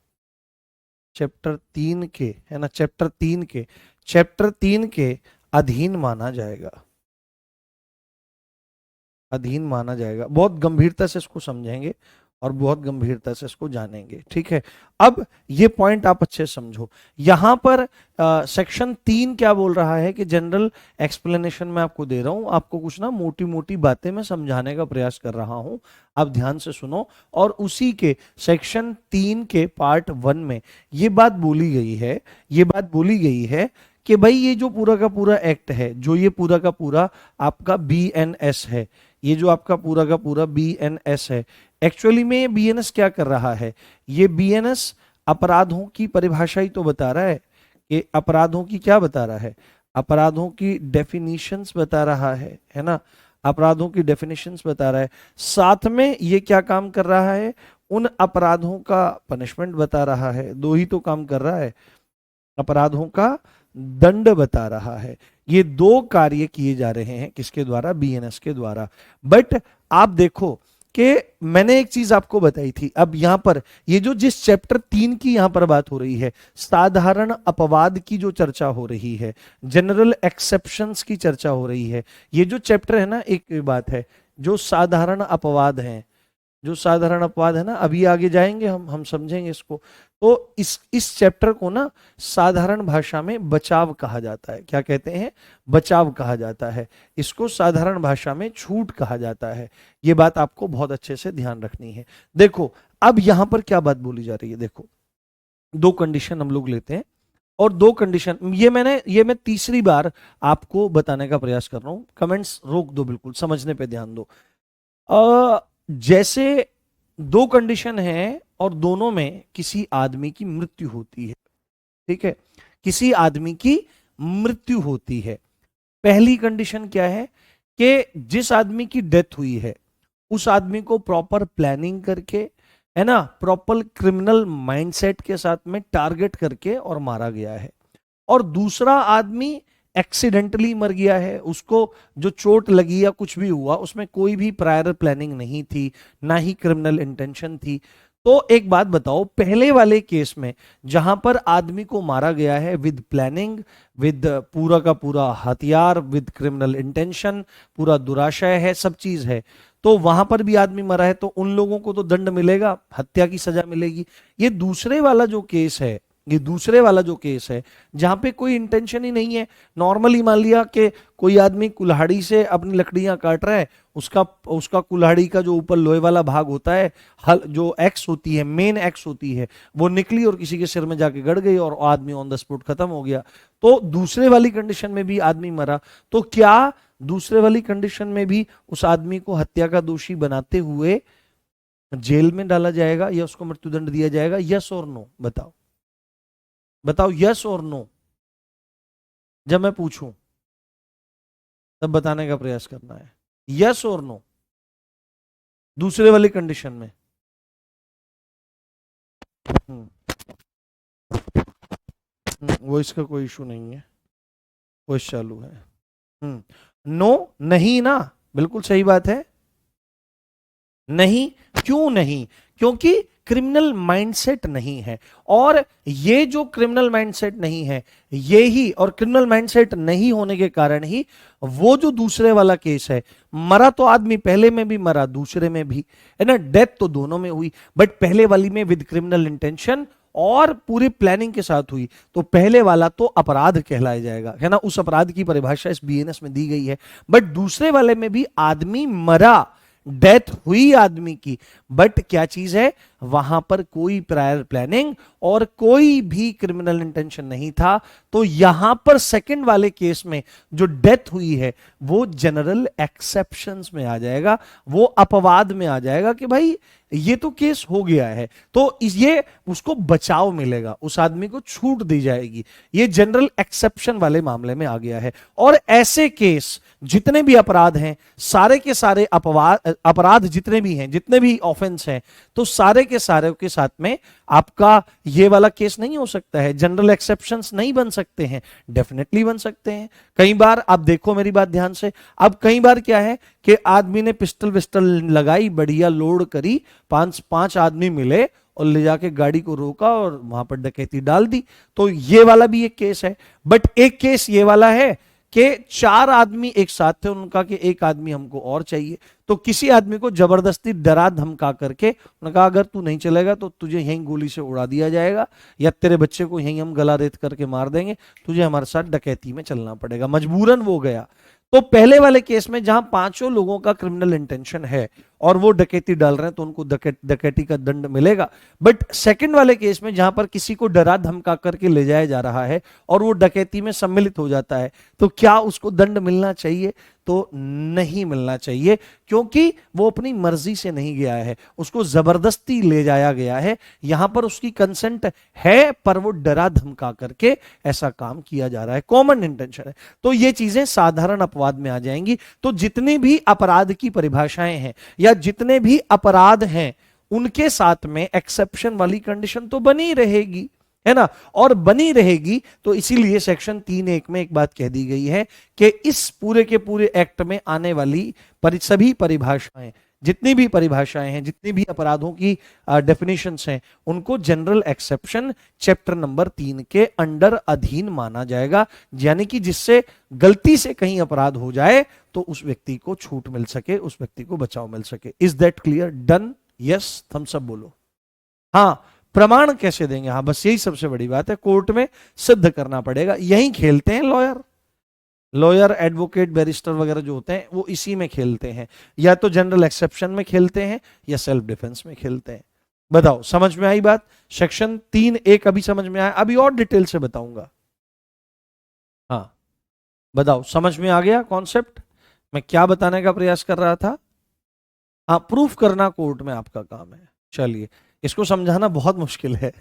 चैप्टर 3 के, है ना, चैप्टर 3 के अधीन माना जाएगा, अधीन माना जाएगा। बहुत गंभीरता से इसको समझेंगे और बहुत गंभीरता से इसको जानेंगे। ठीक है, अब ये पॉइंट आप अच्छे से समझो। यहां पर सेक्शन 3 क्या बोल रहा है कि जनरल एक्सप्लेनेशन में आपको दे रहा हूं, आपको कुछ ना मोटी मोटी बातें मैं समझाने का प्रयास कर रहा हूं, आप ध्यान से सुनो। और उसी के सेक्शन 3 के पार्ट 1 में ये बात बोली गई है, ये बात बोली गई है कि भाई ये जो पूरा का पूरा एक्ट है, जो ये पूरा का पूरा आपका बीएनएस है, ये जो आपका पूरा का पूरा बीएनएस है, एक्चुअली में बीएनएस क्या कर रहा है, ये बीएनएस अपराधों की परिभाषा ही तो बता रहा है कि अपराधों की क्या बता रहा है, अपराधों की डेफिनेशंस बता रहा है ना, अपराधों की डेफिनेशंस बता रहा है। साथ में ये क्या काम कर रहा है, उन अपराधों का पनिशमेंट बता रहा है, दो ही तो काम कर रहा है, अपराधों का दंड बता रहा है। ये दो कार्य किए जा रहे हैं किसके द्वारा, बीएनएस के द्वारा। बट आप देखो कि मैंने एक चीज आपको बताई थी, अब यहां पर ये जो जिस चैप्टर 3 की यहां पर बात हो रही है, साधारण अपवाद की जो चर्चा हो रही है, जनरल एक्सेप्शंस की चर्चा हो रही है, ये जो चैप्टर है ना, एक बात है जो साधारण अपवाद हैं, जो साधारण अपवाद है ना, अभी आगे जाएंगे हम समझेंगे इसको। तो इस चैप्टर को ना साधारण भाषा में बचाव कहा जाता है। क्या कहते हैं, बचाव कहा जाता है, इसको साधारण भाषा में छूट कहा जाता है। ये बात आपको बहुत अच्छे से ध्यान रखनी है। देखो अब यहां पर क्या बात बोली जा रही है, देखो दो कंडीशन हम लोग लेते हैं और दो कंडीशन ये मैं तीसरी बार आपको बताने का प्रयास कर रहा हूं। कमेंट्स रोक दो, बिल्कुल समझने पे ध्यान दो। जैसे दो कंडीशन है और दोनों में किसी आदमी की मृत्यु होती है, ठीक है, किसी आदमी की मृत्यु होती है। पहली कंडीशन क्या है कि जिस आदमी की डेथ हुई है उस आदमी को प्रॉपर प्लानिंग करके, है ना, प्रॉपर क्रिमिनल माइंडसेट के साथ में टारगेट करके और मारा गया है। और दूसरा आदमी एक्सीडेंटली मर गया है, उसको जो चोट लगी या कुछ भी हुआ उसमें कोई भी प्रायर प्लानिंग नहीं थी, ना ही क्रिमिनल इंटेंशन थी। तो एक बात बताओ, पहले वाले केस में जहां पर आदमी को मारा गया है विद प्लानिंग, विद पूरा का पूरा हथियार, विद क्रिमिनल इंटेंशन, पूरा दुराशय है, सब चीज है, तो वहां पर भी आदमी मरा है, तो उन लोगों को तो दंड मिलेगा, हत्या की सजा मिलेगी। ये दूसरे वाला जो केस है, ये दूसरे वाला जो केस है जहां पे कोई इंटेंशन ही नहीं है, नॉर्मली मान लिया कि कोई आदमी कुल्हाड़ी से अपनी लकड़ियां काट रहा है, उसका उसका कुल्हाड़ी का जो ऊपर लोहे वाला भाग होता है, हल जो एक्स होती है, मेन एक्स होती है, वो निकली और किसी के सिर में जाके गड़ गई और आदमी ऑन द स्पॉट खत्म हो गया। तो दूसरे वाली कंडीशन में भी आदमी मरा, तो क्या दूसरे वाली कंडीशन में भी उस आदमी को हत्या का दोषी बनाते हुए जेल में डाला जाएगा या उसको मृत्युदंड दिया जाएगा? यस और नो बताओ, बताओ यस और नो। जब मैं पूछूं तब बताने का प्रयास करना है, यस और नो दूसरे वाली कंडीशन में। हम्म, वो इसका कोई इशू नहीं है, वो चालू है। नो, नहीं ना, बिल्कुल सही बात है, नहीं। क्यों नहीं? क्योंकि क्रिमिनल माइंडसेट नहीं है, और ये जो क्रिमिनल माइंडसेट नहीं है, ये ही, और क्रिमिनल माइंडसेट नहीं होने के कारण ही वो जो दूसरे वाला केस है, मरा तो आदमी पहले में भी मरा, दूसरे में भी, है ना, डेथ तो दोनों में हुई, बट पहले वाली में विद क्रिमिनल इंटेंशन और पूरी प्लानिंग के साथ हुई, तो पहले वाला तो अपराध कहलाया जाएगा, है ना, उस अपराध की परिभाषा इस बीएनएस में दी गई है। बट दूसरे वाले में भी आदमी मरा, डेथ हुई आदमी की, बट क्या चीज है, वहां पर कोई प्रायर प्लानिंग और कोई भी क्रिमिनल इंटेंशन नहीं था। तो यहां पर सेकंड वाले केस में जो डेथ हुई है वो जनरल एक्सेप्शंस में आ जाएगा, वो अपवाद में आ जाएगा कि भाई ये तो केस हो गया है, तो ये उसको बचाव मिलेगा, उस आदमी को छूट दी जाएगी, ये जनरल एक्सेप्शन वाले मामले में आ गया है। और ऐसे केस जितने भी अपराध हैं, सारे के सारे अपराध जितने भी हैं, जितने भी ऑफेंस हैं, तो सारे के सारे के साथ में आपका ये वाला केस नहीं हो सकता है, जनरल एक्सेप्शंस नहीं बन सकते हैं, डेफिनेटली बन सकते हैं। कई बार आप देखो मेरी बात ध्यान से, अब कई बार क्या है कि आदमी ने पिस्टल विस्टल लगाई, बढ़िया लोड करी, पांच आदमी मिले और ले जाके गाड़ी को रोका और वहां पर डकैती डाल दी, तो ये वाला भी एक केस है। बट एक केस ये वाला है कि चार आदमी एक साथ थे, उनका कि एक आदमी हमको और चाहिए, तो किसी आदमी को जबरदस्ती डरा धमका करके उन्होंने कहा अगर तू नहीं चलेगा तो तुझे यहीं गोली से उड़ा दिया जाएगा, या तेरे बच्चे को यहीं हम गला रेत करके मार देंगे, तुझे हमारे साथ डकैती में चलना पड़ेगा, मजबूरन वो गया। तो पहले वाले केस में जहां पांचों लोगों का क्रिमिनल इंटेंशन है और वो डकैती डाल रहे हैं, तो उनको डकैती का दंड मिलेगा। बट सेकंड वाले केस में जहां पर किसी को डरा धमका करके ले जाया जा रहा है और वो डकैती में सम्मिलित हो जाता है, तो क्या उसको दंड मिलना चाहिए? तो नहीं मिलना चाहिए, क्योंकि वो अपनी मर्जी से नहीं गया है, उसको जबरदस्ती ले जाया गया है, यहां पर उसकी कंसेंट है पर वो डरा धमका करके ऐसा काम किया जा रहा है, कॉमन इंटेंशन है, तो ये चीजें साधारण अपवाद में आ जाएंगी। तो जितने भी अपराध की परिभाषाएं हैं या जितने भी अपराध हैं, उनके साथ में एक्सेप्शन वाली कंडीशन तो बनी रहेगी, है ना, और बनी रहेगी। तो इसीलिए सेक्शन 3(1) में एक बात कह दी गई है कि इस पूरे के पूरे एक्ट में आने वाली सभी परिभाषाएं, जितनी भी परिभाषाएं हैं, जितनी भी अपराधों की डेफिनेशंस हैं, उनको जनरल एक्सेप्शन चैप्टर नंबर 3 के अंडर अधीन माना जाएगा, यानी कि जिससे गलती से कहीं अपराध हो जाए तो उस व्यक्ति को छूट मिल सके, उस व्यक्ति को बचाव मिल सके। Is that clear? Done? Yes, thumbs up बोलो। हाँ, प्रमाण कैसे देंगे? हाँ, बस यही सबसे बड़ी बात है, कोर्ट में सिद्ध करना पड़ेगा, यही खेलते हैं लॉयर एडवोकेट बैरिस्टर वगैरह जो होते हैं, वो इसी में खेलते हैं, या तो जनरल एक्सेप्शन में खेलते हैं या सेल्फ डिफेंस में खेलते हैं। बताओ, समझ में आई बात? सेक्शन 3(1) अभी समझ में आया? अभी और डिटेल से बताऊंगा। हाँ, बताओ, समझ में आ गया कॉन्सेप्ट? मैं क्या बताने का प्रयास कर रहा था? हाँ, प्रूफ करना कोर्ट में आपका काम है। चलिए, इसको समझाना बहुत मुश्किल है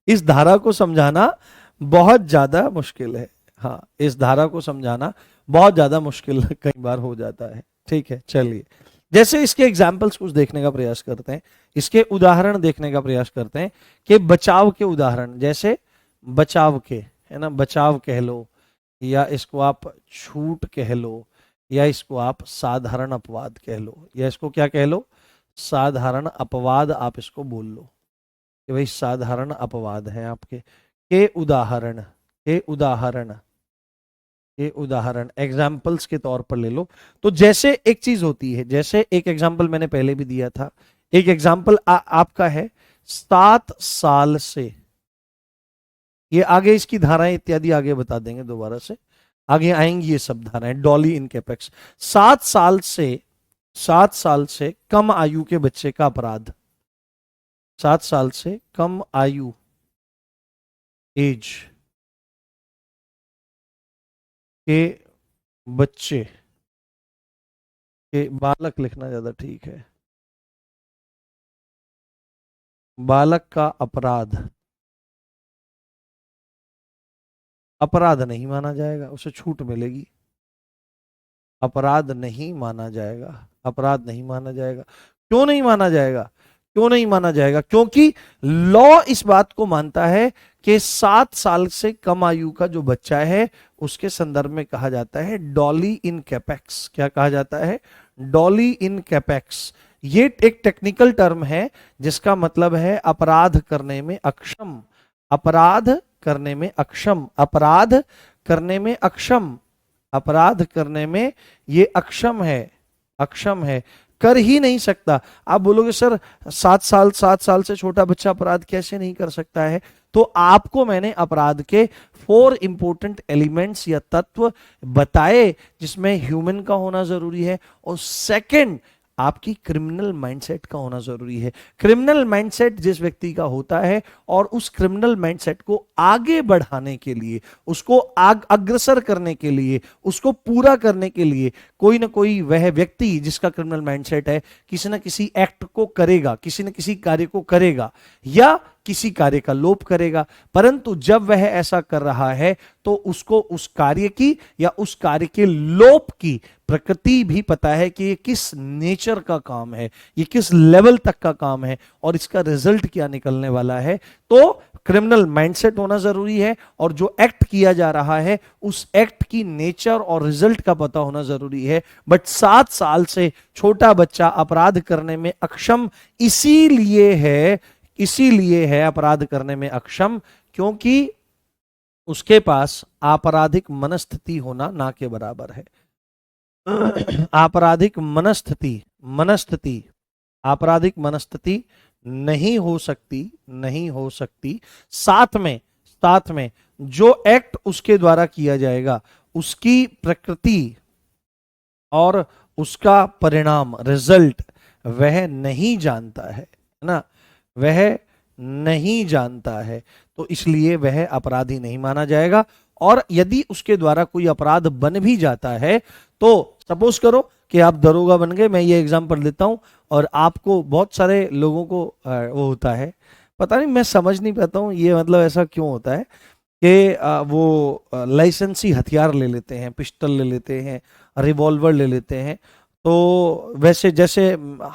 इस धारा को समझाना बहुत ज्यादा मुश्किल है। हाँ, इस धारा को समझाना बहुत ज्यादा मुश्किल कई बार हो जाता है। ठीक है, चलिए, जैसे इसके एग्जाम्पल्स कुछ देखने का प्रयास करते हैं, इसके उदाहरण देखने का प्रयास करते हैं कि बचाव के उदाहरण, जैसे बचाव के, है ना, बचाव कह लो, या इसको आप छूट कह लो, या इसको आप साधारण अपवाद कह लो, या इसको क्या कह लो, साधारण अपवाद आप इसको बोल लो कि भाई साधारण अपवाद है आपके। के उदाहरण, के उदाहरण, के उदाहरण एग्जाम्पल्स के तौर पर ले लो। तो जैसे एक चीज होती है, जैसे एक एग्जाम्पल मैंने पहले भी दिया था, एक एग्जाम्पल आपका है 7 साल से, ये आगे इसकी धाराएं इत्यादि आगे बता देंगे, दोबारा से आगे आएंगी ये सब धाराएं। डॉली इन कैपेक्स, 7 साल से, 7 साल से कम आयु के बच्चे का अपराध, 7 साल से कम आयु, एज के बच्चे के, बालक लिखना ज्यादा ठीक है, बालक का अपराध, अपराध नहीं माना जाएगा, उसे छूट मिलेगी। अपराध नहीं माना जाएगा, अपराध नहीं माना जाएगा। क्यों नहीं माना जाएगा, क्यों नहीं माना जाएगा? क्योंकि लॉ इस बात को मानता है कि 7 साल से कम आयु का जो बच्चा है उसके संदर्भ में कहा जाता है डॉली इन कैपेक्स। क्या कहा जाता है? डॉली इन कैपेक्स। ये एक टेक्निकल टर्म है जिसका मतलब है अपराध करने में अक्षम, अपराध करने में अक्षम, अपराध करने में अक्षम, अपराध करने में ये अक्षम है, अक्षम है, कर ही नहीं सकता। आप बोलोगे सर 7 साल से छोटा बच्चा अपराध कैसे नहीं कर सकता है? तो आपको मैंने अपराध के 4 इंपॉर्टेंट एलिमेंट्स या तत्व बताए जिसमें ह्यूमन का होना जरूरी है, और सेकंड आपकी क्रिमिनल माइंडसेट का होना जरूरी है। क्रिमिनल माइंडसेट जिस व्यक्ति का होता है और उस क्रिमिनल माइंडसेट को आगे बढ़ाने के लिए, उसको अग्रसर करने के लिए, उसको पूरा करने के लिए कोई ना कोई वह व्यक्ति जिसका क्रिमिनल माइंडसेट है किसी ना किसी एक्ट को करेगा, किसी न किसी कार्य को करेगा या किसी कार्य का लोप करेगा। परंतु जब वह ऐसा कर रहा है तो उसको उस कार्य की या उस कार्य के लोप की प्रकृति भी पता है कि ये किस नेचर का काम है, ये किस लेवल तक का काम है और इसका रिजल्ट क्या निकलने वाला है। तो क्रिमिनल माइंडसेट होना जरूरी है, और जो एक्ट किया जा रहा है उस एक्ट की नेचर और रिजल्ट का पता होना जरूरी है। बट 7 साल से छोटा बच्चा अपराध करने में अक्षम इसीलिए है अपराध करने में अक्षम, क्योंकि उसके पास आपराधिक मनस्थिति होना ना के बराबर है। आपराधिक मनस्थिति आपराधिक मनस्थिति नहीं हो सकती। साथ में जो एक्ट उसके द्वारा किया जाएगा उसकी प्रकृति और उसका परिणाम, रिजल्ट, वह नहीं जानता है ना, वह नहीं जानता है, तो इसलिए वह अपराधी नहीं माना जाएगा। और यदि उसके द्वारा कोई अपराध बन भी जाता है, तो सपोज करो कि आप दरोगा बन गए, मैं ये एग्जांपल देता हूं, और आपको बहुत सारे लोगों को वो होता है, पता नहीं, मैं समझ नहीं पाता हूं ये मतलब ऐसा क्यों होता है कि वो लाइसेंसी हथियार ले लेते हैं, पिस्टल ले लेते हैं, रिवॉल्वर ले लेते हैं। तो वैसे जैसे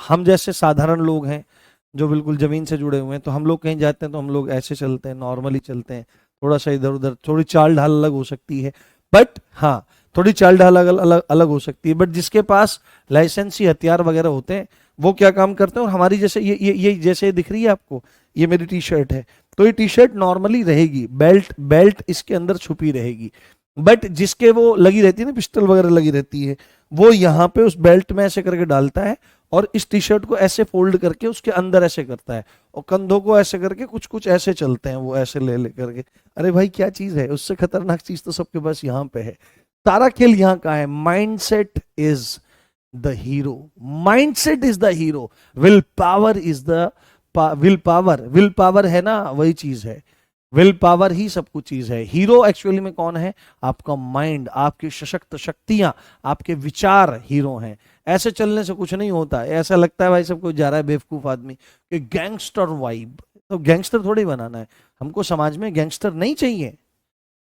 हम जैसे साधारण लोग हैं जो बिल्कुल जमीन से जुड़े हुए हैं, तो हम लोग कहीं जाते हैं तो हम लोग ऐसे चलते हैं, नॉर्मली चलते हैं, थोड़ा सा इधर उधर, थोड़ी चाल ढाल अलग हो सकती है, बट हाँ थोड़ी चाल ढाल अलग हो सकती है। बट जिसके पास लाइसेंसी हथियार वगैरह होते हैं वो क्या काम करते हैं, और हमारी जैसे ये जैसे दिख रही है आपको, ये मेरी टी शर्ट है, तो ये टी शर्ट नॉर्मली रहेगी, बेल्ट इसके अंदर छुपी रहेगी। बट जिसके वो लगी रहती है ना, पिस्टल वगैरह लगी रहती है, वो यहाँ पे उस बेल्ट में ऐसे करके डालता है और इस टी शर्ट को ऐसे फोल्ड करके उसके अंदर ऐसे करता है, और कंधों को ऐसे करके कुछ कुछ ऐसे चलते हैं वो ऐसे ले करके। अरे भाई क्या चीज है, उससे खतरनाक चीज तो सबके पास यहाँ पे है। सारा खेल यहाँ का है, mindset is the hero, mindset is the hero, will power is the will power है ना, वही चीज है। विल पावर ही सब कुछ चीज है। हीरो एक्चुअली में कौन है? आपका माइंड, आपकी सशक्त शक्तियां, आपके विचार हीरो हैं। ऐसे चलने से कुछ नहीं होता है। ऐसा लगता है भाई सब कुछ जा रहा है बेवकूफ आदमी कि गैंगस्टर वाइब, तो गैंगस्टर थोड़ी बनाना है हमको। समाज में गैंगस्टर नहीं चाहिए,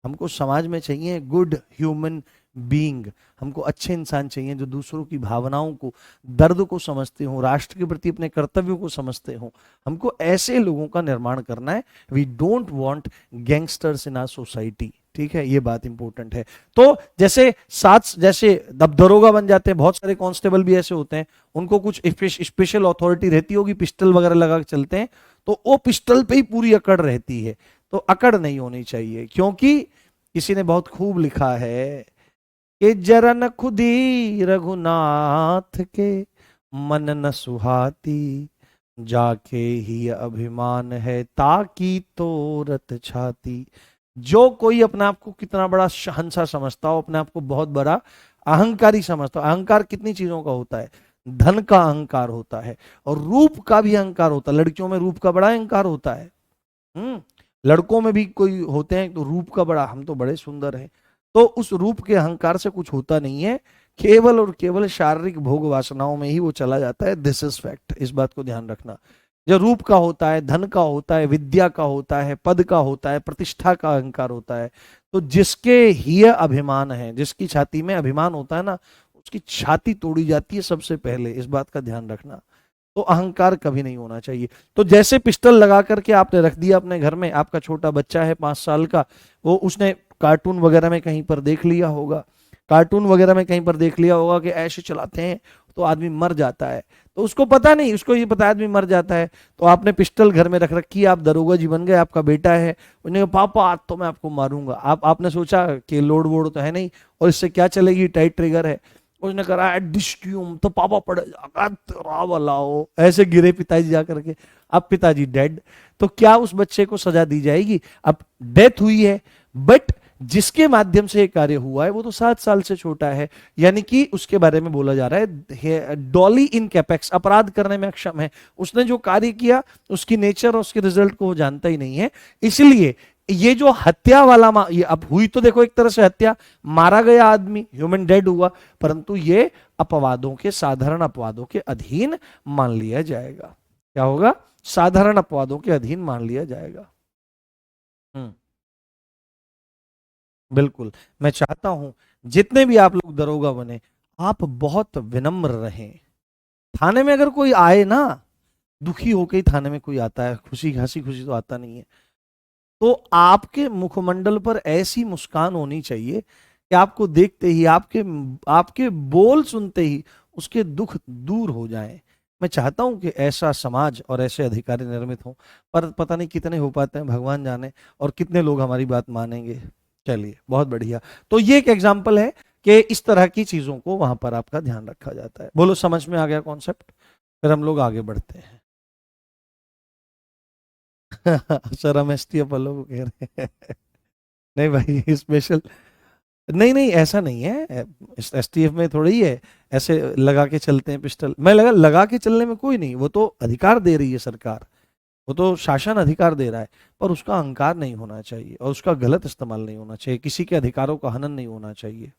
हमको समाज में चाहिए गुड ह्यूमन बीइंग। हमको अच्छे इंसान चाहिए जो दूसरों की भावनाओं को, दर्द को समझते हो, राष्ट्र के प्रति अपने कर्तव्यों को समझते हो। हमको ऐसे लोगों का निर्माण करना है। We don't want gangsters in our society. ठीक है, ये बात इंपॉर्टेंट है। तो जैसे जैसे अब दरोगा बन जाते हैं, बहुत सारे कांस्टेबल भी ऐसे होते हैं, उनको कुछ स्पेशल अथॉरिटी रहती होगी, पिस्टल वगैरह लगा के चलते हैं, तो वो पिस्टल पे ही पूरी अकड़ रहती है। तो अकड़ नहीं होनी चाहिए, क्योंकि किसी ने बहुत खूब लिखा है कि जरा न खुदी रघुनाथ के मन न सुहाती, जाके ही अभिमान है ताकि तोरत छाती। जो कोई अपने आप को कितना बड़ा शहंशाह समझता हो, अपने आप को बहुत बड़ा अहंकारी समझता हो। अहंकार कितनी चीजों का होता है? धन का अहंकार होता है, और रूप का भी अहंकार होता है। लड़कियों में रूप का बड़ा अहंकार होता है। लड़कों में भी कोई होते हैं तो रूप का बड़ा, हम तो बड़े सुंदर हैं। तो उस रूप के अहंकार से कुछ होता नहीं है, केवल और केवल शारीरिक भोग वासनाओं में ही वो चला जाता है। दिस इज फैक्ट, इस बात को ध्यान रखना। जो रूप का होता है, धन का होता है, विद्या का होता है, पद का होता है, प्रतिष्ठा का अहंकार होता है, तो जिसके ही अभिमान है, जिसकी छाती में अभिमान होता है ना, उसकी छाती तोड़ी जाती है सबसे पहले। इस बात का ध्यान रखना। तो अहंकार कभी नहीं होना चाहिए। तो जैसे पिस्टल लगा करके आपने रख दिया अपने घर में, आपका छोटा बच्चा है 5 साल का, वो उसने कार्टून वगैरह में कहीं पर देख लिया होगा, कार्टून वगैरह में कहीं पर देख लिया होगा कि ऐसे चलाते हैं तो आदमी मर जाता है। तो उसको पता नहीं, उसको ये पता है आदमी मर जाता है। तो आपने पिस्टल घर में रख रखी, आप दरोगा जी बन गए, आपका बेटा है, उन्हें पापा आज तो मैं आपको मारूंगा। आपने सोचा कि लोड वोड तो है नहीं, और इससे क्या चलेगी, टाइट ट्रिगर है। उसने करा डिस्ट्यूम, तो पापा पड़ जाएगा, तेरा वाला हो, ऐसे गिरे पिताजी जा करके, अब पिताजी डेड। तो क्या उस बच्चे को सजा दी जाएगी? अब डेथ हुई है, बट जिसके माध्यम से ये कार्य हुआ है वो तो 7 साल से छोटा है, यानी कि उसके बारे में बोला जा रहा है डॉली इन कैपेक्स, अपराध करने में अक्षम है। उसने जो कार्य किया, उसकी नेचर और उसके रिजल्ट को वो जानता ही नहीं है। इसलिए ये जो हत्या वाला ये अब हुई, तो देखो एक तरह से हत्या, मारा गया आदमी, ह्यूमन डेड हुआ, परंतु ये अपवादों के, साधारण अपवादों के अधीन मान लिया जाएगा। क्या होगा? साधारण अपवादों के अधीन मान लिया जाएगा। बिल्कुल। मैं चाहता हूं जितने भी आप लोग दरोगा बने, आप बहुत विनम्र रहें। थाने में अगर कोई आए ना, दुखी होकर ही थाने में कोई आता है, खुशी हंसी खुशी तो आता नहीं है। तो आपके मुखमंडल पर ऐसी मुस्कान होनी चाहिए कि आपको देखते ही, आपके आपके बोल सुनते ही उसके दुख दूर हो जाएं। मैं चाहता हूं कि ऐसा समाज और ऐसे अधिकारी निर्मित हों, पर पता नहीं कितने हो पाते हैं, भगवान जाने, और कितने लोग हमारी बात मानेंगे। चलिए, बहुत बढ़िया। तो ये एक एग्जाम्पल है कि इस तरह की चीजों को वहां पर आपका ध्यान रखा जाता है। बोलो, समझ में आ गया कॉन्सेप्ट? फिर हम लोग आगे बढ़ते हैं। सर, हम एसटीएफ वालों को कह रहे हैं। नहीं भाई, स्पेशल नहीं नहीं, ऐसा नहीं है। एसटीएफ में थोड़ी ही है ऐसे लगा के चलते हैं पिस्टल। मैं लगा के चलने में कोई नहीं, वो तो अधिकार दे रही है सरकार, वो तो शासन अधिकार दे रहा है, पर उसका अहंकार नहीं होना चाहिए और उसका गलत इस्तेमाल नहीं होना चाहिए, किसी के अधिकारों का हनन नहीं होना चाहिए।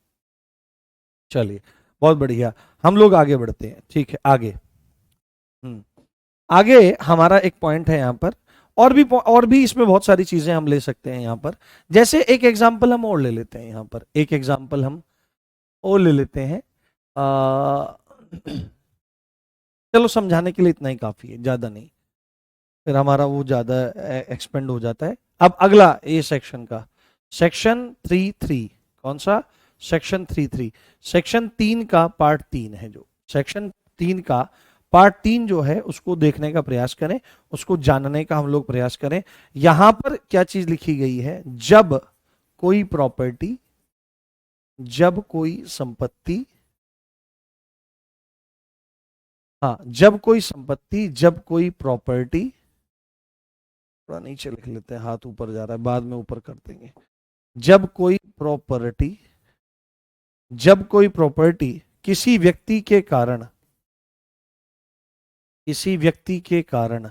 चलिए, बहुत बढ़िया, हम लोग आगे बढ़ते हैं। ठीक है, आगे। हम्म आगे हमारा एक पॉइंट है यहाँ पर, और भी इसमें बहुत सारी चीजें हम ले सकते हैं यहाँ पर। जैसे एक एग्जाम्पल हम और ले लेते हैं, यहाँ पर एक एग्जाम्पल हम और ले लेते हैं। आ, चलो, समझाने के लिए इतना ही काफी है, ज्यादा नहीं, फिर हमारा वो ज्यादा एक्सपेंड हो जाता है। अब अगला ए सेक्शन का, सेक्शन 3.3। कौन सा? सेक्शन 3.3। सेक्शन 3 का पार्ट 3 है। जो सेक्शन 3 का पार्ट 3 जो है, उसको देखने का प्रयास करें, उसको जानने का हम लोग प्रयास करें। यहां पर क्या चीज लिखी गई है? जब कोई प्रॉपर्टी, जब कोई संपत्ति, हाँ, जब कोई संपत्ति, जब कोई प्रॉपर्टी, थोड़ा नीचे लिख लेते हैं, हाथ ऊपर जा रहा है, बाद में ऊपर कर देंगे। जब कोई प्रॉपर्टी, जब कोई प्रॉपर्टी किसी व्यक्ति के कारण, किसी व्यक्ति के कारण,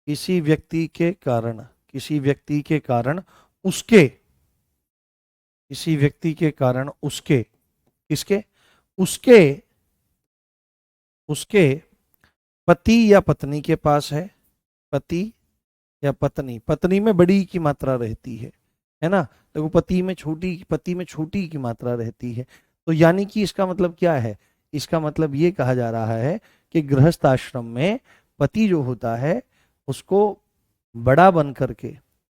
किसी व्यक्ति के कारण किसी व्यक्ति के कारण उसके, किसी व्यक्ति के कारण उसके, किसके, उसके, उसके पति या पत्नी के पास है, पति या पत्नी, पत्नी में बड़ी की मात्रा रहती है ना, देखो पति में छोटी की मात्रा रहती है। तो यानी कि इसका मतलब क्या है, इसका मतलब ये कहा जा रहा है कि गृहस्थ आश्रम में पति जो होता है उसको बड़ा बन करके,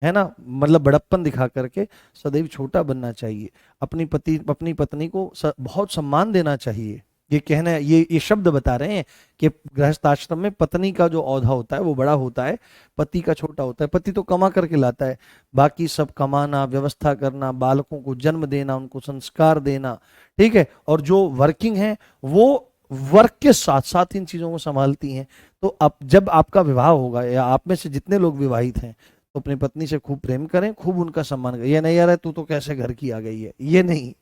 है ना, मतलब बड़प्पन दिखा करके सदैव छोटा बनना चाहिए, अपनी पत्नी को बहुत सम्मान देना चाहिए। ये कहना, ये शब्द बता रहे हैं कि गृहस्थ आश्रम में पत्नी का जो औधा होता है वो बड़ा होता है, पति का छोटा होता है। पति तो कमा करके लाता है, बाकी सब कमाना, व्यवस्था करना, बालकों को जन्म देना, उनको संस्कार देना, ठीक है, और जो वर्किंग है वो वर्क के साथ साथ इन चीजों को संभालती हैं। तो अब जब आपका विवाह होगा, या आप में से जितने लोग विवाहित हैं, तो अपनी पत्नी से खूब प्रेम करें, खूब उनका सम्मान करें। ये नहीं यार तू तो कैसे घर की आ गई है, ये नहीं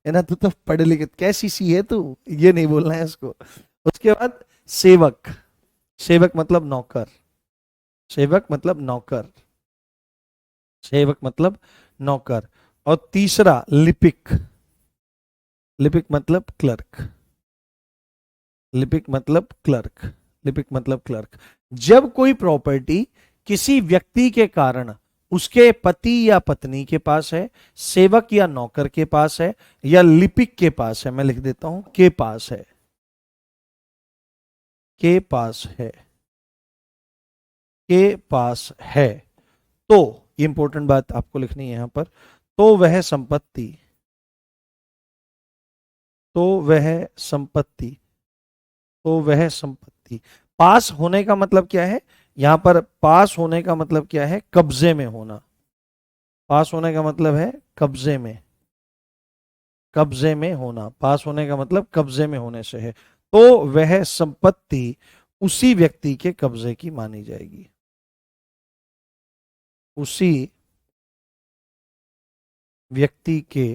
है ना, तू तो पढ़े लिखे, कैसी सी है तू, ये नहीं बोलना है उसको। उसके बाद सेवक, सेवक मतलब नौकर, सेवक मतलब नौकर, सेवक मतलब नौकर। और तीसरा लिपिक, लिपिक मतलब क्लर्क, लिपिक मतलब क्लर्क, लिपिक मतलब क्लर्क। जब कोई प्रॉपर्टी किसी व्यक्ति के कारण उसके पति या पत्नी के पास है, सेवक या नौकर के पास है, या लिपिक के पास है, मैं लिख देता हूं के पास है, के पास है, के पास है, तो ये इंपॉर्टेंट बात आपको लिखनी है यहां पर, तो वह संपत्ति, तो वह संपत्ति, तो वह संपत्ति, पास होने का मतलब क्या है, यहां पर पास होने का मतलब क्या है, कब्जे में होना, पास होने का मतलब है कब्जे में, कब्जे में होना, पास होने का मतलब कब्जे में होने से है। तो वह संपत्ति उसी व्यक्ति के कब्जे की मानी जाएगी, उसी व्यक्ति के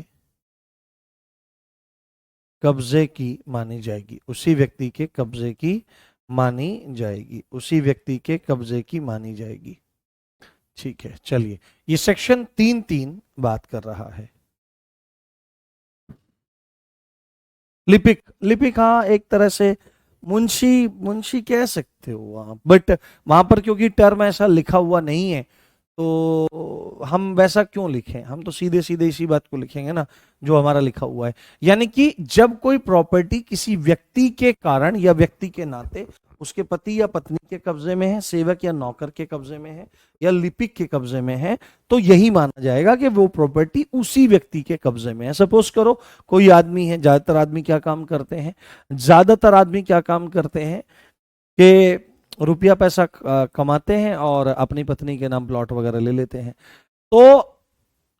कब्जे की मानी जाएगी, उसी व्यक्ति के कब्जे की मानी जाएगी, उसी व्यक्ति के कब्जे की मानी जाएगी। ठीक है, चलिए, ये सेक्शन 3(3) बात कर रहा है। लिपिक, लिपिक हाँ एक तरह से मुंशी, मुंशी कह सकते हो आप, बट वहां पर क्योंकि टर्म ऐसा लिखा हुआ नहीं है, तो हम वैसा क्यों लिखें, हम तो सीधे सीधे इसी बात को लिखेंगे ना जो हमारा लिखा हुआ है। यानी कि जब कोई प्रॉपर्टी किसी व्यक्ति के कारण या व्यक्ति के नाते उसके पति या पत्नी के कब्जे में है, सेवक या नौकर के कब्जे में है, या लिपिक के कब्जे में है, तो यही माना जाएगा कि वो प्रॉपर्टी उसी व्यक्ति के कब्जे में है। सपोज करो कोई आदमी है, ज्यादातर आदमी क्या काम करते हैं, ज्यादातर आदमी क्या काम करते हैं कि रुपया पैसा कमाते हैं और अपनी पत्नी के नाम प्लॉट वगैरह ले लेते हैं। तो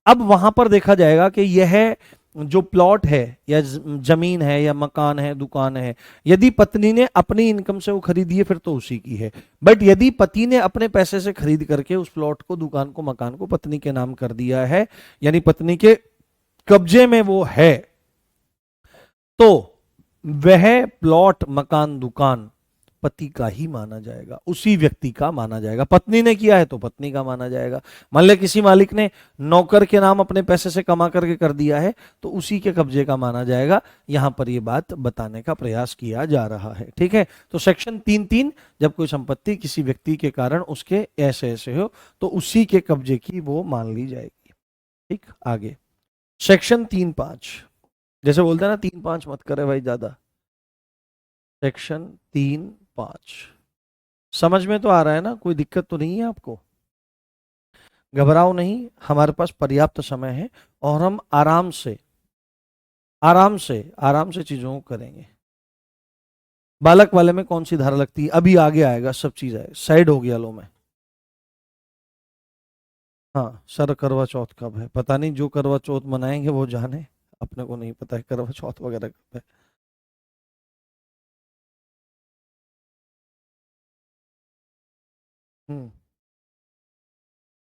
अब वहां पर देखा जाएगा कि यह जो प्लॉट है या जमीन है या मकान है, दुकान है, यदि पत्नी ने अपनी इनकम से वो खरीदी है फिर तो उसी की है। बट यदि पति ने अपने पैसे से खरीद करके उस प्लॉट को, दुकान को, मकान को पत्नी के नाम कर दिया है, यानी पत्नी के कब्जे में वो है, तो वह प्लॉट, मकान, दुकान पति का ही माना जाएगा, उसी व्यक्ति का माना जाएगा। पत्नी ने किया है तो पत्नी का माना जाएगा। मान ले किसी मालिक ने नौकर के नाम अपने पैसे से कमा करके कर दिया है तो उसी के कब्जे का माना जाएगा। यहां पर यह बात बताने का प्रयास किया जा रहा है। ठीक है, तो सेक्शन 3(3) जब कोई संपत्ति किसी व्यक्ति के कारण उसके ऐसे ऐसे हो तो उसी के कब्जे की वो मान ली जाएगी। ठीक, आगे सेक्शन 3(5), जैसे बोलते हैं ना 3(5) मत करे भाई ज्यादा। सेक्शन 3(5) समझ में तो आ रहा है ना, कोई दिक्कत तो नहीं है आपको? घबराओ नहीं, हमारे पास पर्याप्त समय है और हम आराम से आराम से चीजों को करेंगे। बालक वाले में कौन सी धारा लगती है, अभी आगे आएगा, सब चीज है, साइड हो गया लो में। हाँ, सर करवा चौथ कब है पता नहीं, जो करवा चौथ मनाएंगे वो जाने, अपने को नहीं पता है करवा चौथ वगैरह कब है।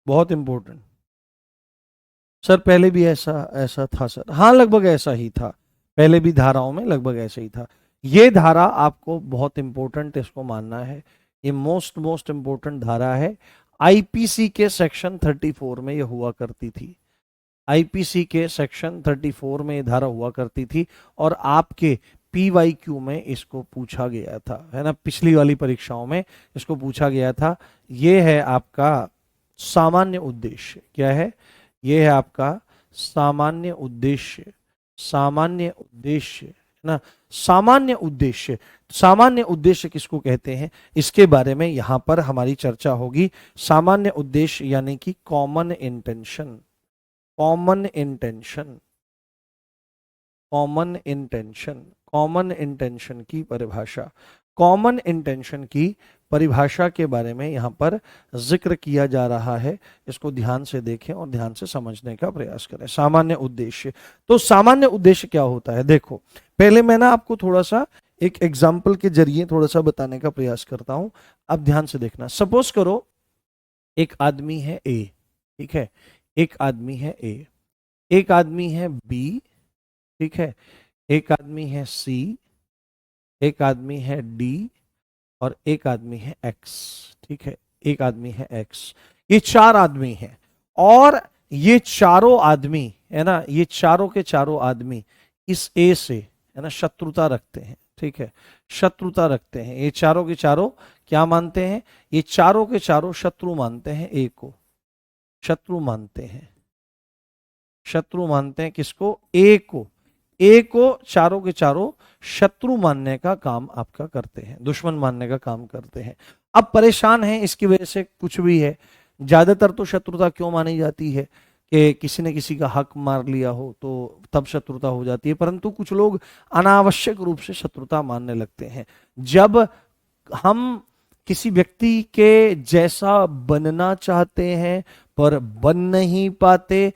बहुत इंपॉर्टेंट सर, पहले भी ऐसा ऐसा था सर, हाँ लगभग ऐसा ही था, पहले भी धाराओं में लगभग ऐसा ही था। ये धारा आपको बहुत इंपॉर्टेंट, इसको मानना है, ये मोस्ट मोस्ट इंपॉर्टेंट धारा है। आईपीसी के सेक्शन 34 में ये हुआ करती थी। आईपीसी के सेक्शन 34 में ये धारा हुआ करती थी और आपके पीवाईक्यू में इसको पूछा गया था, है ना, पिछली वाली परीक्षाओं में इसको पूछा गया था। ये है आपका सामान्य उद्देश्य। क्या है? ये है आपका सामान्य उद्देश्य। सामान्य उद्देश्य, है ना, सामान्य उद्देश्य। सामान्य उद्देश्य किसको कहते हैं, इसके बारे में यहां पर हमारी चर्चा होगी। सामान्य उद्देश्य यानी कि common intention. Common intention, common intention, common intention की परिभाषा। कॉमन इंटेंशन की परिभाषा के बारे में यहां पर जिक्र किया जा रहा है। इसको ध्यान से देखें और ध्यान से समझने का प्रयास करें। सामान्य उद्देश्य, तो सामान्य उद्देश्य क्या होता है? देखो, पहले मैं ना आपको थोड़ा सा एक एग्जाम्पल के जरिए थोड़ा सा बताने का प्रयास करता हूं। अब ध्यान से देखना। सपोज करो एक आदमी है ए, ठीक है, एक आदमी है ए, एक आदमी है बी, ठीक है, एक आदमी है सी, एक आदमी है डी और एक आदमी है एक्स, ठीक है, एक आदमी है एक्स। ये चार आदमी हैं और ये चारों आदमी, है ना, ये चारों के चारों आदमी इस ए से, है ना, शत्रुता रखते हैं, ठीक है, शत्रुता रखते हैं। ये चारों के चारों क्या मानते हैं? ये चारों के चारों शत्रु मानते हैं ए को, शत्रु मानते हैं, शत्रु मानते हैं किसको? ए को। ए को चारों के चारों शत्रु मानने का काम आपका करते हैं, दुश्मन मानने का काम करते हैं। अब परेशान है इसकी वजह से कुछ भी है। ज्यादातर तो शत्रुता क्यों मानी जाती है कि किसी ने किसी का हक मार लिया हो तो तब शत्रुता हो जाती है, परंतु कुछ लोग अनावश्यक रूप से शत्रुता मानने लगते हैं। जब हम किसी व्यक्ति के जैसा बनना चाहते हैं पर बन नहीं पाते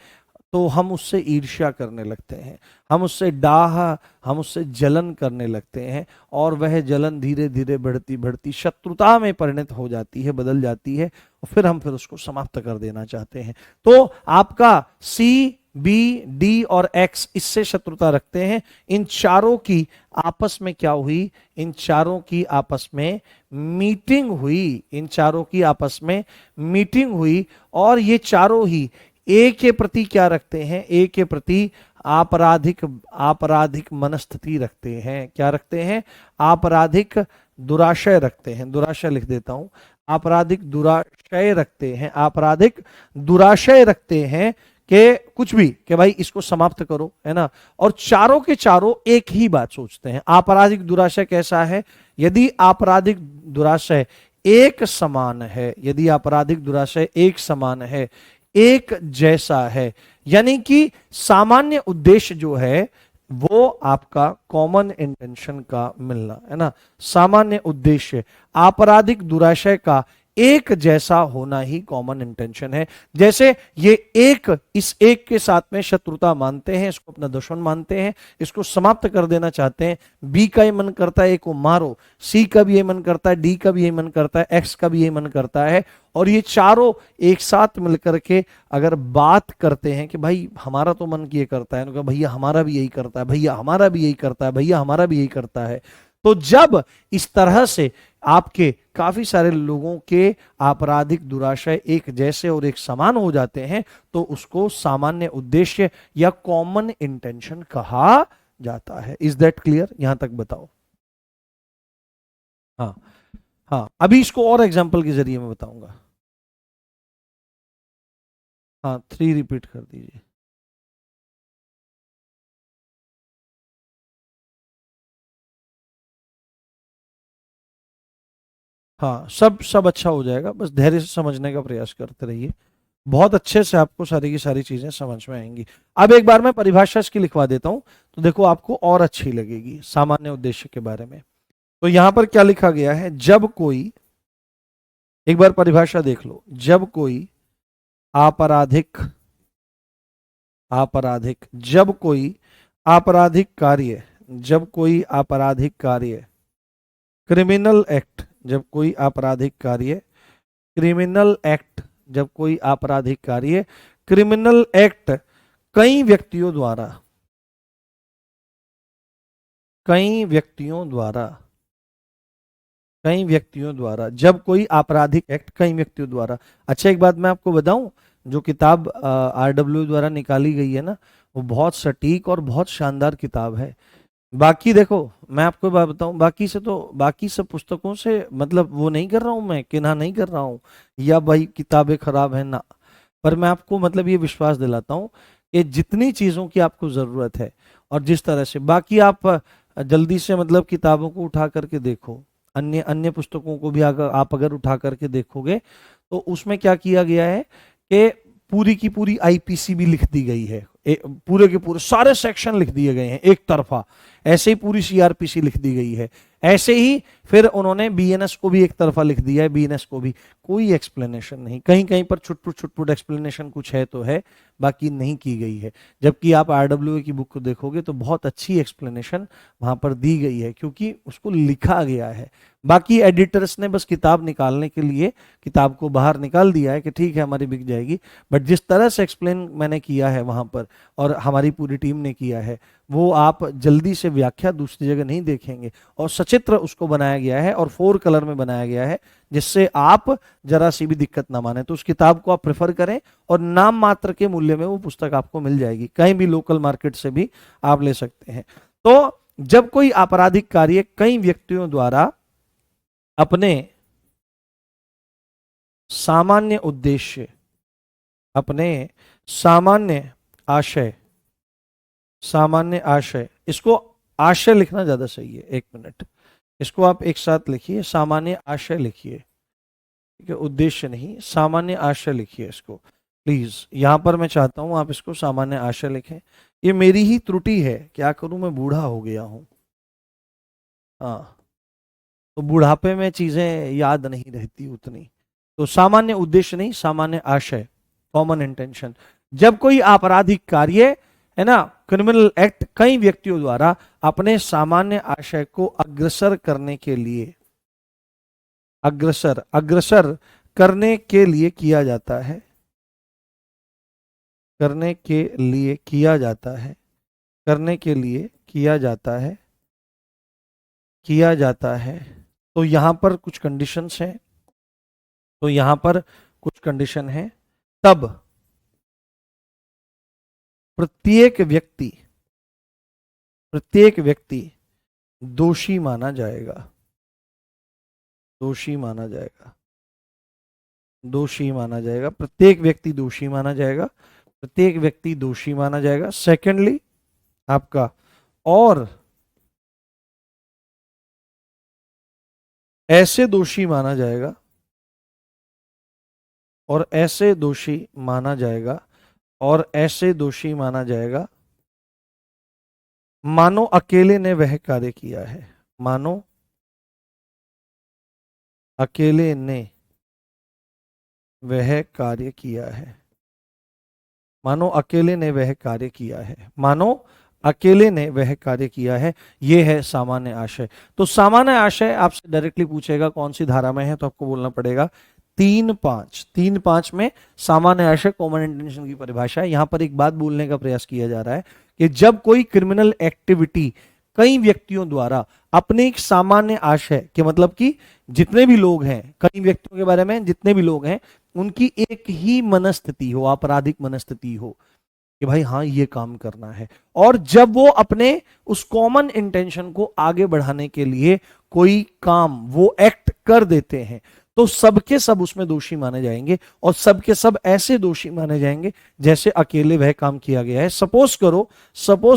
तो हम उससे ईर्ष्या करने लगते हैं, हम उससे डाह, हम उससे जलन करने लगते हैं और वह जलन धीरे धीरे बढ़ती बढ़ती शत्रुता में परिणत हो जाती है, बदल जाती है और फिर उसको समाप्त कर देना चाहते हैं। तो आपका सी, बी, डी और एक्स इससे शत्रुता रखते हैं। इन चारों की आपस में क्या हुई? इन चारों की आपस में मीटिंग हुई, इन चारों की आपस में मीटिंग हुई और ये चारों ही ए के प्रति क्या रखते हैं? ए के प्रति आपराधिक, आपराधिक मनस्थिति रखते हैं। क्या रखते हैं? आपराधिक दुराशय रखते हैं। दुराशय लिख देता हूं, आपराधिक दुराशय रखते हैं, आपराधिक दुराशय रखते हैं कि कुछ भी, कि भाई इसको समाप्त करो, है ना। और चारों के चारों एक ही बात सोचते हैं। आपराधिक दुराशय कैसा है? यदि आपराधिक दुराशय एक समान है, यदि आपराधिक दुराशय एक समान है, एक जैसा है, यानी कि सामान्य उद्देश्य जो है वो आपका कॉमन इंटेंशन का मिलना, है ना। सामान्य उद्देश्य आपराधिक दुराशय का एक जैसा होना ही कॉमन इंटेंशन है। जैसे ये एक इस एक के साथ में शत्रुता मानते हैं, इसको अपना दुश्मन मानते हैं, इसको समाप्त कर देना चाहते हैं। बी का ये मन करता है ए को मारो, सी का भी ये मन करता है, डी का भी ये मन करता है, एक्स का भी ये मन करता है और ये चारों एक साथ मिलकर के अगर बात करते हैं कि भाई हमारा तो मन ये करता है, तो भैया हमारा भी यही करता है, भैया हमारा भी यही करता है, भैया हमारा भी यही करता है। तो जब इस तरह से आपके काफी सारे लोगों के आपराधिक दुराशय एक जैसे और एक समान हो जाते हैं तो उसको सामान्य उद्देश्य या कॉमन इंटेंशन कहा जाता है। Is that clear? यहां तक बताओ। हाँ हाँ, अभी इसको और एग्जांपल के जरिए मैं बताऊंगा। हाँ, 3 रिपीट कर दीजिए। हाँ, सब सब अच्छा हो जाएगा, बस धैर्य से समझने का प्रयास करते रहिए। बहुत अच्छे से आपको सारी की सारी चीजें समझ में आएंगी। अब एक बार मैं परिभाषा इसकी लिखवा देता हूं तो देखो आपको और अच्छी लगेगी सामान्य उद्देश्य के बारे में। तो यहां पर क्या लिखा गया है? जब कोई, एक बार परिभाषा देख लो, जब कोई आपराधिक, आपराधिक, जब कोई आपराधिक कार्य, जब कोई आपराधिक कार्य, क्रिमिनल एक्ट, जब कोई आपराधिक कार्य, क्रिमिनल एक्ट, जब कोई आपराधिक कार्य, क्रिमिनल एक्ट कई व्यक्तियों द्वारा, कई व्यक्तियों द्वारा, कई व्यक्तियों द्वारा, जब कोई आपराधिक एक्ट कई व्यक्तियों द्वारा। अच्छा एक बात मैं आपको बताऊं, जो किताब आरडब्ल्यू द्वारा निकाली गई है ना, वो बहुत सटीक और बहुत शानदार किताब है। बाकी देखो मैं आपको बात बताऊं, बाकी से तो बाकी सब पुस्तकों से मतलब वो नहीं कर रहा हूं, मैं किना नहीं कर रहा हूं या भाई किताबें खराब है ना, पर मैं आपको मतलब ये विश्वास दिलाता हूं कि जितनी चीजों की आपको जरूरत है और जिस तरह से बाकी आप जल्दी से मतलब किताबों को उठा करके देखो, अन्य अन्य पुस्तकों को भी अगर आप अगर उठा करके देखोगे तो उसमें क्या किया गया है कि पूरी की पूरी आईपीसी भी लिख दी गई है, पूरे के पूरे सारे सेक्शन लिख दिए गए हैं एक तरफा, ऐसे ही पूरी सीआरपीसी लिख दी गई है, ऐसे ही फिर उन्होंने बीएनएस को भी एक तरफा लिख दिया है, बीएनएस को भी कोई एक्सप्लेनेशन नहीं, कहीं कहीं पर छुटपुट एक्सप्लेनेशन कुछ है तो है, बाकी नहीं की गई है। जबकि आप आरडब्ल्यूए की बुक को देखोगे तो बहुत अच्छी एक्सप्लेनेशन वहां पर दी गई है, क्योंकि उसको लिखा गया है। बाकी एडिटर्स ने बस किताब निकालने के लिए किताब को बाहर निकाल दिया है कि ठीक है हमारी बिक जाएगी, बट जिस तरह से एक्सप्लेन मैंने किया है वहां पर और हमारी पूरी टीम ने किया है, वो आप जल्दी से व्याख्या दूसरी जगह नहीं देखेंगे, और सचित्र उसको बनाया गया है और 4 कलर में बनाया गया है, जिससे आप जरा सी भी दिक्कत ना माने। तो उस किताब को आप प्रेफर करें और नाम मात्र के मूल्य में वो पुस्तक आपको मिल जाएगी, कहीं भी लोकल मार्केट से भी आप ले सकते हैं। तो जब कोई आपराधिक कार्य कई व्यक्तियों द्वारा अपने सामान्य उद्देश्य, अपने सामान्य आशय, सामान्य आशय, इसको आशय लिखना ज्यादा सही है, 1 मिनट, इसको आप एक साथ लिखिए, सामान्य आशय लिखिए, ठीक है, उद्देश्य नहीं, सामान्य आशय लिखिए इसको प्लीज। यहां पर मैं चाहता हूं आप इसको सामान्य आशय लिखें। ये मेरी ही त्रुटि है, क्या करूं, मैं बूढ़ा हो गया हूं, हाँ, तो बुढ़ापे में चीजें याद नहीं रहती उतनी। तो सामान्य उद्देश्य नहीं, सामान्य आशय, कॉमन इंटेंशन। जब कोई आपराधिक कार्य है ना, क्रिमिनल एक्ट कई व्यक्तियों द्वारा अपने सामान्य आशय को अग्रसर करने के लिए, अग्रसर करने के लिए किया जाता है, करने के लिए किया जाता है, करने के लिए किया जाता है, किया जाता है। तो यहां पर कुछ कंडीशंस हैं, तो यहां पर कुछ कंडीशन है, तब प्रत्येक व्यक्ति, प्रत्येक व्यक्ति दोषी माना जाएगा, दोषी माना जाएगा, दोषी माना जाएगा, प्रत्येक व्यक्ति दोषी माना जाएगा, प्रत्येक व्यक्ति दोषी माना जाएगा। सेकेंडली आपका, और ऐसे दोषी माना जाएगा, और ऐसे दोषी माना जाएगा, और ऐसे दोषी माना जाएगा मानो अकेले ने वह कार्य किया है, मानो अकेले ने वह कार्य किया है, मानो अकेले ने वह कार्य किया है, मानो अकेले ने वह कार्य किया है। यह है सामान्य आशय। तो सामान्य आशय आपसे डायरेक्टली पूछेगा कौन सी धारा में है, तो आपको बोलना पड़ेगा 3.5 में सामान्य आशय कॉमन इंटेंशन की परिभाषा है। यहां पर एक बात बोलने का प्रयास किया जा रहा है कि जब कोई क्रिमिनल एक्टिविटी कई व्यक्तियों द्वारा अपने एक सामान्य आशय के, मतलब कि जितने भी लोग हैं, कई व्यक्तियों के बारे में जितने भी लोग हैं, उनकी एक ही मनस्थिति हो, आपराधिक मनस्थिति हो कि भाई हाँ ये काम करना है, और जब वो अपने उस कॉमन इंटेंशन को आगे बढ़ाने के लिए कोई काम, वो एक्ट कर देते हैं, तो सबके सब उसमें दोषी माने जाएंगे, और सबके सब ऐसे दोषी माने जाएंगे जैसे अकेले वह काम किया गया है। सपोज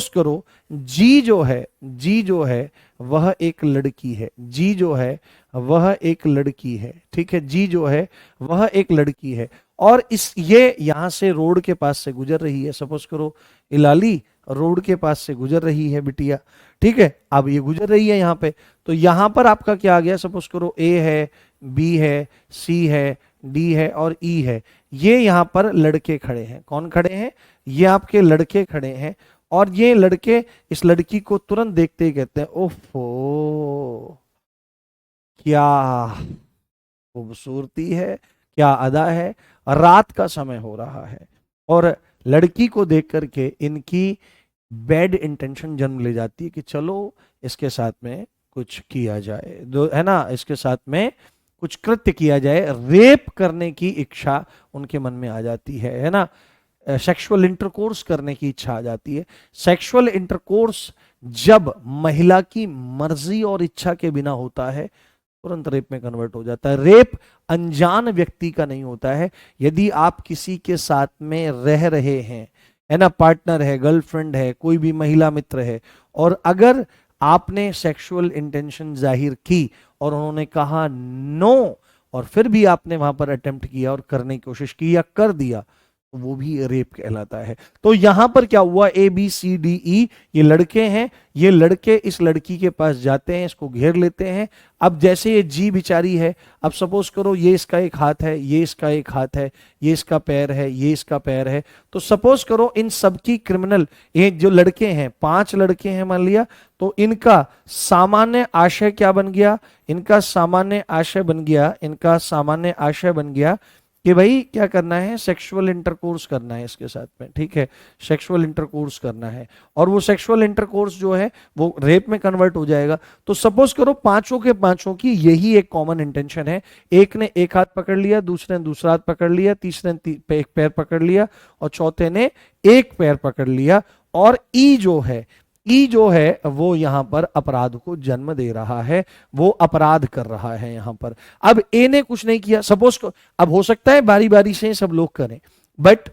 करो जी जो है, जी जो है वह एक लड़की है, जी जो है वह एक लड़की है, ठीक है, जी जो है वह एक लड़की है, और इस ये यहां से रोड के पास से गुजर रही है। सपोज करो इलाली रोड के पास से गुजर रही है बिटिया, ठीक है, अब ये गुजर रही है यहां पे, तो यहां पर आपका क्या आ गया, सपोज करो ए है, बी है, सी है, डी है और ई है। ये यहां पर लड़के खड़े हैं, कौन खड़े हैं, ये आपके लड़के खड़े हैं, और ये लड़के इस लड़की को तुरंत देखते ही कहते हैं ओफो क्या खूबसूरती है, क्या अदा है, रात का समय हो रहा है, और लड़की को देख करके इनकी बैड इंटेंशन जन्म ले जाती है कि चलो इसके साथ में कुछ किया जाए, है ना, इसके साथ में कुछ कृत्य किया जाए, रेप करने की इच्छा उनके मन में आ जाती है ना, सेक्सुअल इंटरकोर्स करने की इच्छा आ जाती है। सेक्सुअल इंटरकोर्स जब महिला की मर्जी और इच्छा के बिना होता है, तुरंत रेप में कन्वर्ट हो जाता है। रेप अनजान व्यक्ति का नहीं होता है। यदि आप किसी के साथ में रह रहे हैं, है ना, पार्टनर है, गर्लफ्रेंड है, कोई भी महिला मित्र है, और अगर आपने सेक्सुअल इंटेंशन जाहिर की और उन्होंने कहा नो, और फिर भी आपने वहां पर अटेम्प्ट किया और करने की कोशिश की या कर दिया, तो वो भी रेप कहलाता है। तो यहां पर क्या हुआ, A B C D E, ये लड़के हैं, ये लड़के इस लड़की के पास जाते हैं, इसको घेर लेते हैं। अब जैसे ये जी बिचारी है, अब सपोज करो ये इसका एक हाथ है, ये इसका एक हाथ है, ये इसका पैर है, ये इसका पैर है, तो सपोज करो इन सबकी क्रिमिनल, ये जो लड़के हैं, 5 लड़के हैं मान लिया, तो इनका सामान्य आशय क्या बन गया, इनका सामान्य आशय बन गया, इनका सामान्य आशय बन गया कि भाई क्या करना है, सेक्सुअल इंटरकोर्स करना है इसके साथ में, ठीक है, सेक्सुअल इंटरकोर्स करना है, और वो सेक्सुअल इंटरकोर्स जो है वो रेप में कन्वर्ट हो जाएगा। तो सपोज करो पांचों के पांचों की यही एक कॉमन इंटेंशन है, एक ने एक हाथ पकड़ लिया, दूसरे ने दूसरा हाथ पकड़ लिया, तीसरे ने एक पैर पकड़ लिया, और चौथे ने एक पैर पकड़ लिया, और ई जो है वो यहां पर अपराध को जन्म दे रहा है, वो अपराध कर रहा है यहां पर। अब ए ने कुछ नहीं किया, सपोज को, अब हो सकता है बारी बारी से सब लोग करें, बट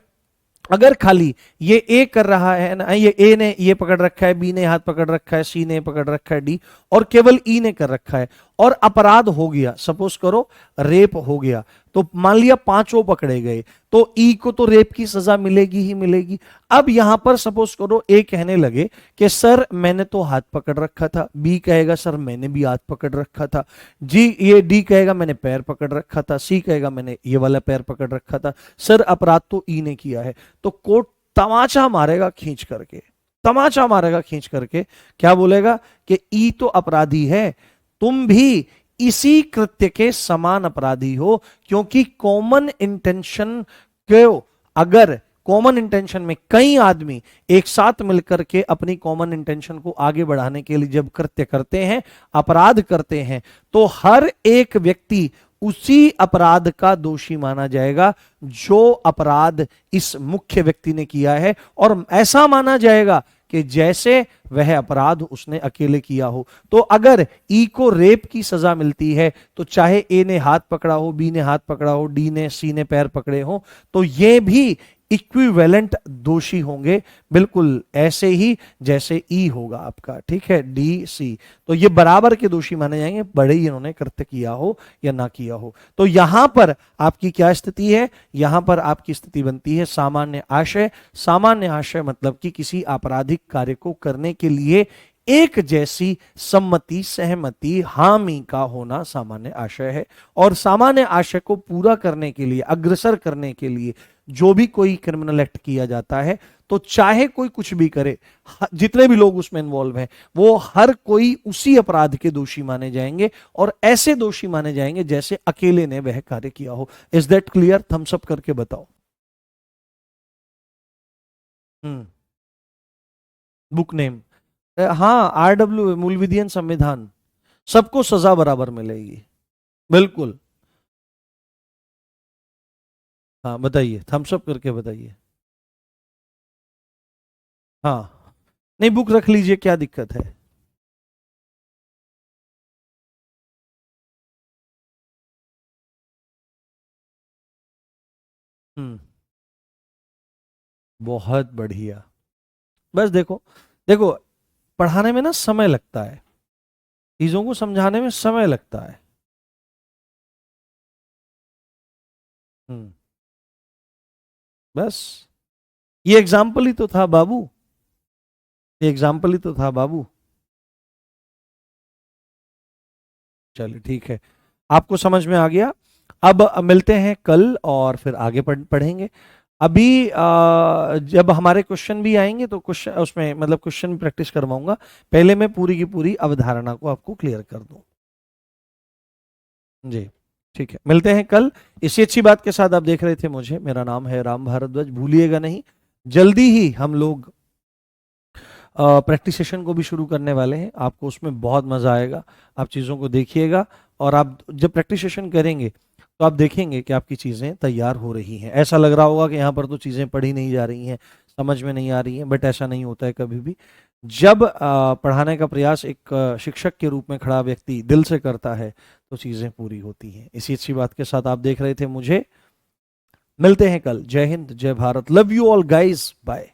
अगर खाली ये ए कर रहा है ना, ये ए ने ये पकड़ रखा है, बी ने हाथ पकड़ रखा है, सी ने पकड़ रखा है, डी, और केवल ई ने कर रखा है, और अपराध हो गया, सपोज करो रेप हो गया, तो मान लिया पांचों पकड़े गए, तो ई को तो रेप की सजा मिलेगी ही मिलेगी। अब यहां पर सपोज करो ए कहने लगे कि सर मैंने तो हाथ पकड़ रखा था, बी कहेगा सर मैंने भी हाथ पकड़ रखा था, ये डी कहेगा मैंने पैर पकड़ रखा था, सी कहेगा मैंने ये वाला पैर पकड़ रखा था, सर अपराध तो ई ने किया है। तो कोर्ट तमाचा मारेगा खींच करके, तमाचा मारेगा खींच करके, क्या बोलेगा कि ई तो अपराधी है, तुम भी इसी कृत्य के समान अपराधी हो, क्योंकि कॉमन इंटेंशन को, अगर कॉमन इंटेंशन में कई आदमी एक साथ मिलकर के अपनी कॉमन इंटेंशन को आगे बढ़ाने के लिए जब कृत्य करते हैं, अपराध करते हैं, तो हर एक व्यक्ति उसी अपराध का दोषी माना जाएगा जो अपराध इस मुख्य व्यक्ति ने किया है, और ऐसा माना जाएगा कि जैसे वह अपराध उसने अकेले किया हो। तो अगर ई को रेप की सजा मिलती है, तो चाहे ए ने हाथ पकड़ा हो, बी ने हाथ पकड़ा हो, डी ने सी ने पैर पकड़े हो, तो ये भी इक्विवेलेंट दोषी होंगे, बिल्कुल ऐसे ही जैसे ई होगा आपका, ठीक है, डी सी, तो ये बराबर के दोषी माने जाएंगे, बड़े ही इन्होंने कृत्य किया हो या ना किया हो। तो यहां पर आपकी क्या स्थिति है, यहां पर आपकी स्थिति बनती है सामान्य आशय। सामान्य आशय मतलब कि किसी आपराधिक कार्य को करने के लिए एक जैसी सम्मति, सहमति, हामी का होना सामान्य आशय है। और सामान्य आशय को पूरा करने के लिए, अग्रसर करने के लिए जो भी कोई क्रिमिनल एक्ट किया जाता है, तो चाहे कोई कुछ भी करे, जितने भी लोग उसमें इन्वॉल्व हैं, वो हर कोई उसी अपराध के दोषी माने जाएंगे, और ऐसे दोषी माने जाएंगे जैसे अकेले ने वह कार्य किया हो। Is that clear? Thumbs up करके बताओ। बुक नेम, हाँ, आरडब्ल्यू, मूल विधियन संविधान, सबको सजा बराबर मिलेगी, बिल्कुल। हाँ बताइए, थम्स अप करके बताइए। हाँ, नहीं बुक रख लीजिए, क्या दिक्कत है। हम्म, बहुत बढ़िया। बस देखो, देखो, पढ़ाने में ना समय लगता है, चीजों को समझाने में समय लगता है। हम्म, बस ये एग्जाम्पल ही तो था बाबू, ये एग्जाम्पल ही तो था बाबू। चलिए ठीक है, आपको समझ में आ गया। अब मिलते हैं कल और फिर आगे पढ़ेंगे। अभी जब हमारे क्वेश्चन भी आएंगे तो क्वेश्चन उसमें मतलब क्वेश्चन प्रैक्टिस करवाऊंगा, पहले मैं पूरी की पूरी अवधारणा को आपको क्लियर कर दूं। जी ठीक है, मिलते हैं कल इसी अच्छी बात के साथ। आप देख रहे थे मुझे, मेरा नाम है राम भारद्वाज, भूलिएगा नहीं। जल्दी ही हम लोग प्रैक्टिस सेशन को भी शुरू करने वाले हैं, आपको उसमें बहुत मजा आएगा। आप चीज़ों को देखिएगा और आप जब प्रैक्टिस सेशन करेंगे तो आप देखेंगे कि आपकी चीज़ें तैयार हो रही हैं। ऐसा लग रहा होगा कि यहाँ पर तो चीज़ें पढ़ी नहीं जा रही हैं, समझ में नहीं आ रही हैं, बट ऐसा नहीं होता है कभी भी। जब पढ़ाने का प्रयास एक शिक्षक के रूप में खड़ा व्यक्ति दिल से करता है तो चीज़ें पूरी होती हैं। इसी अच्छी बात के साथ आप देख रहे थे मुझे। मिलते हैं कल। जय हिंद, जय Bharat, love you all guys, bye.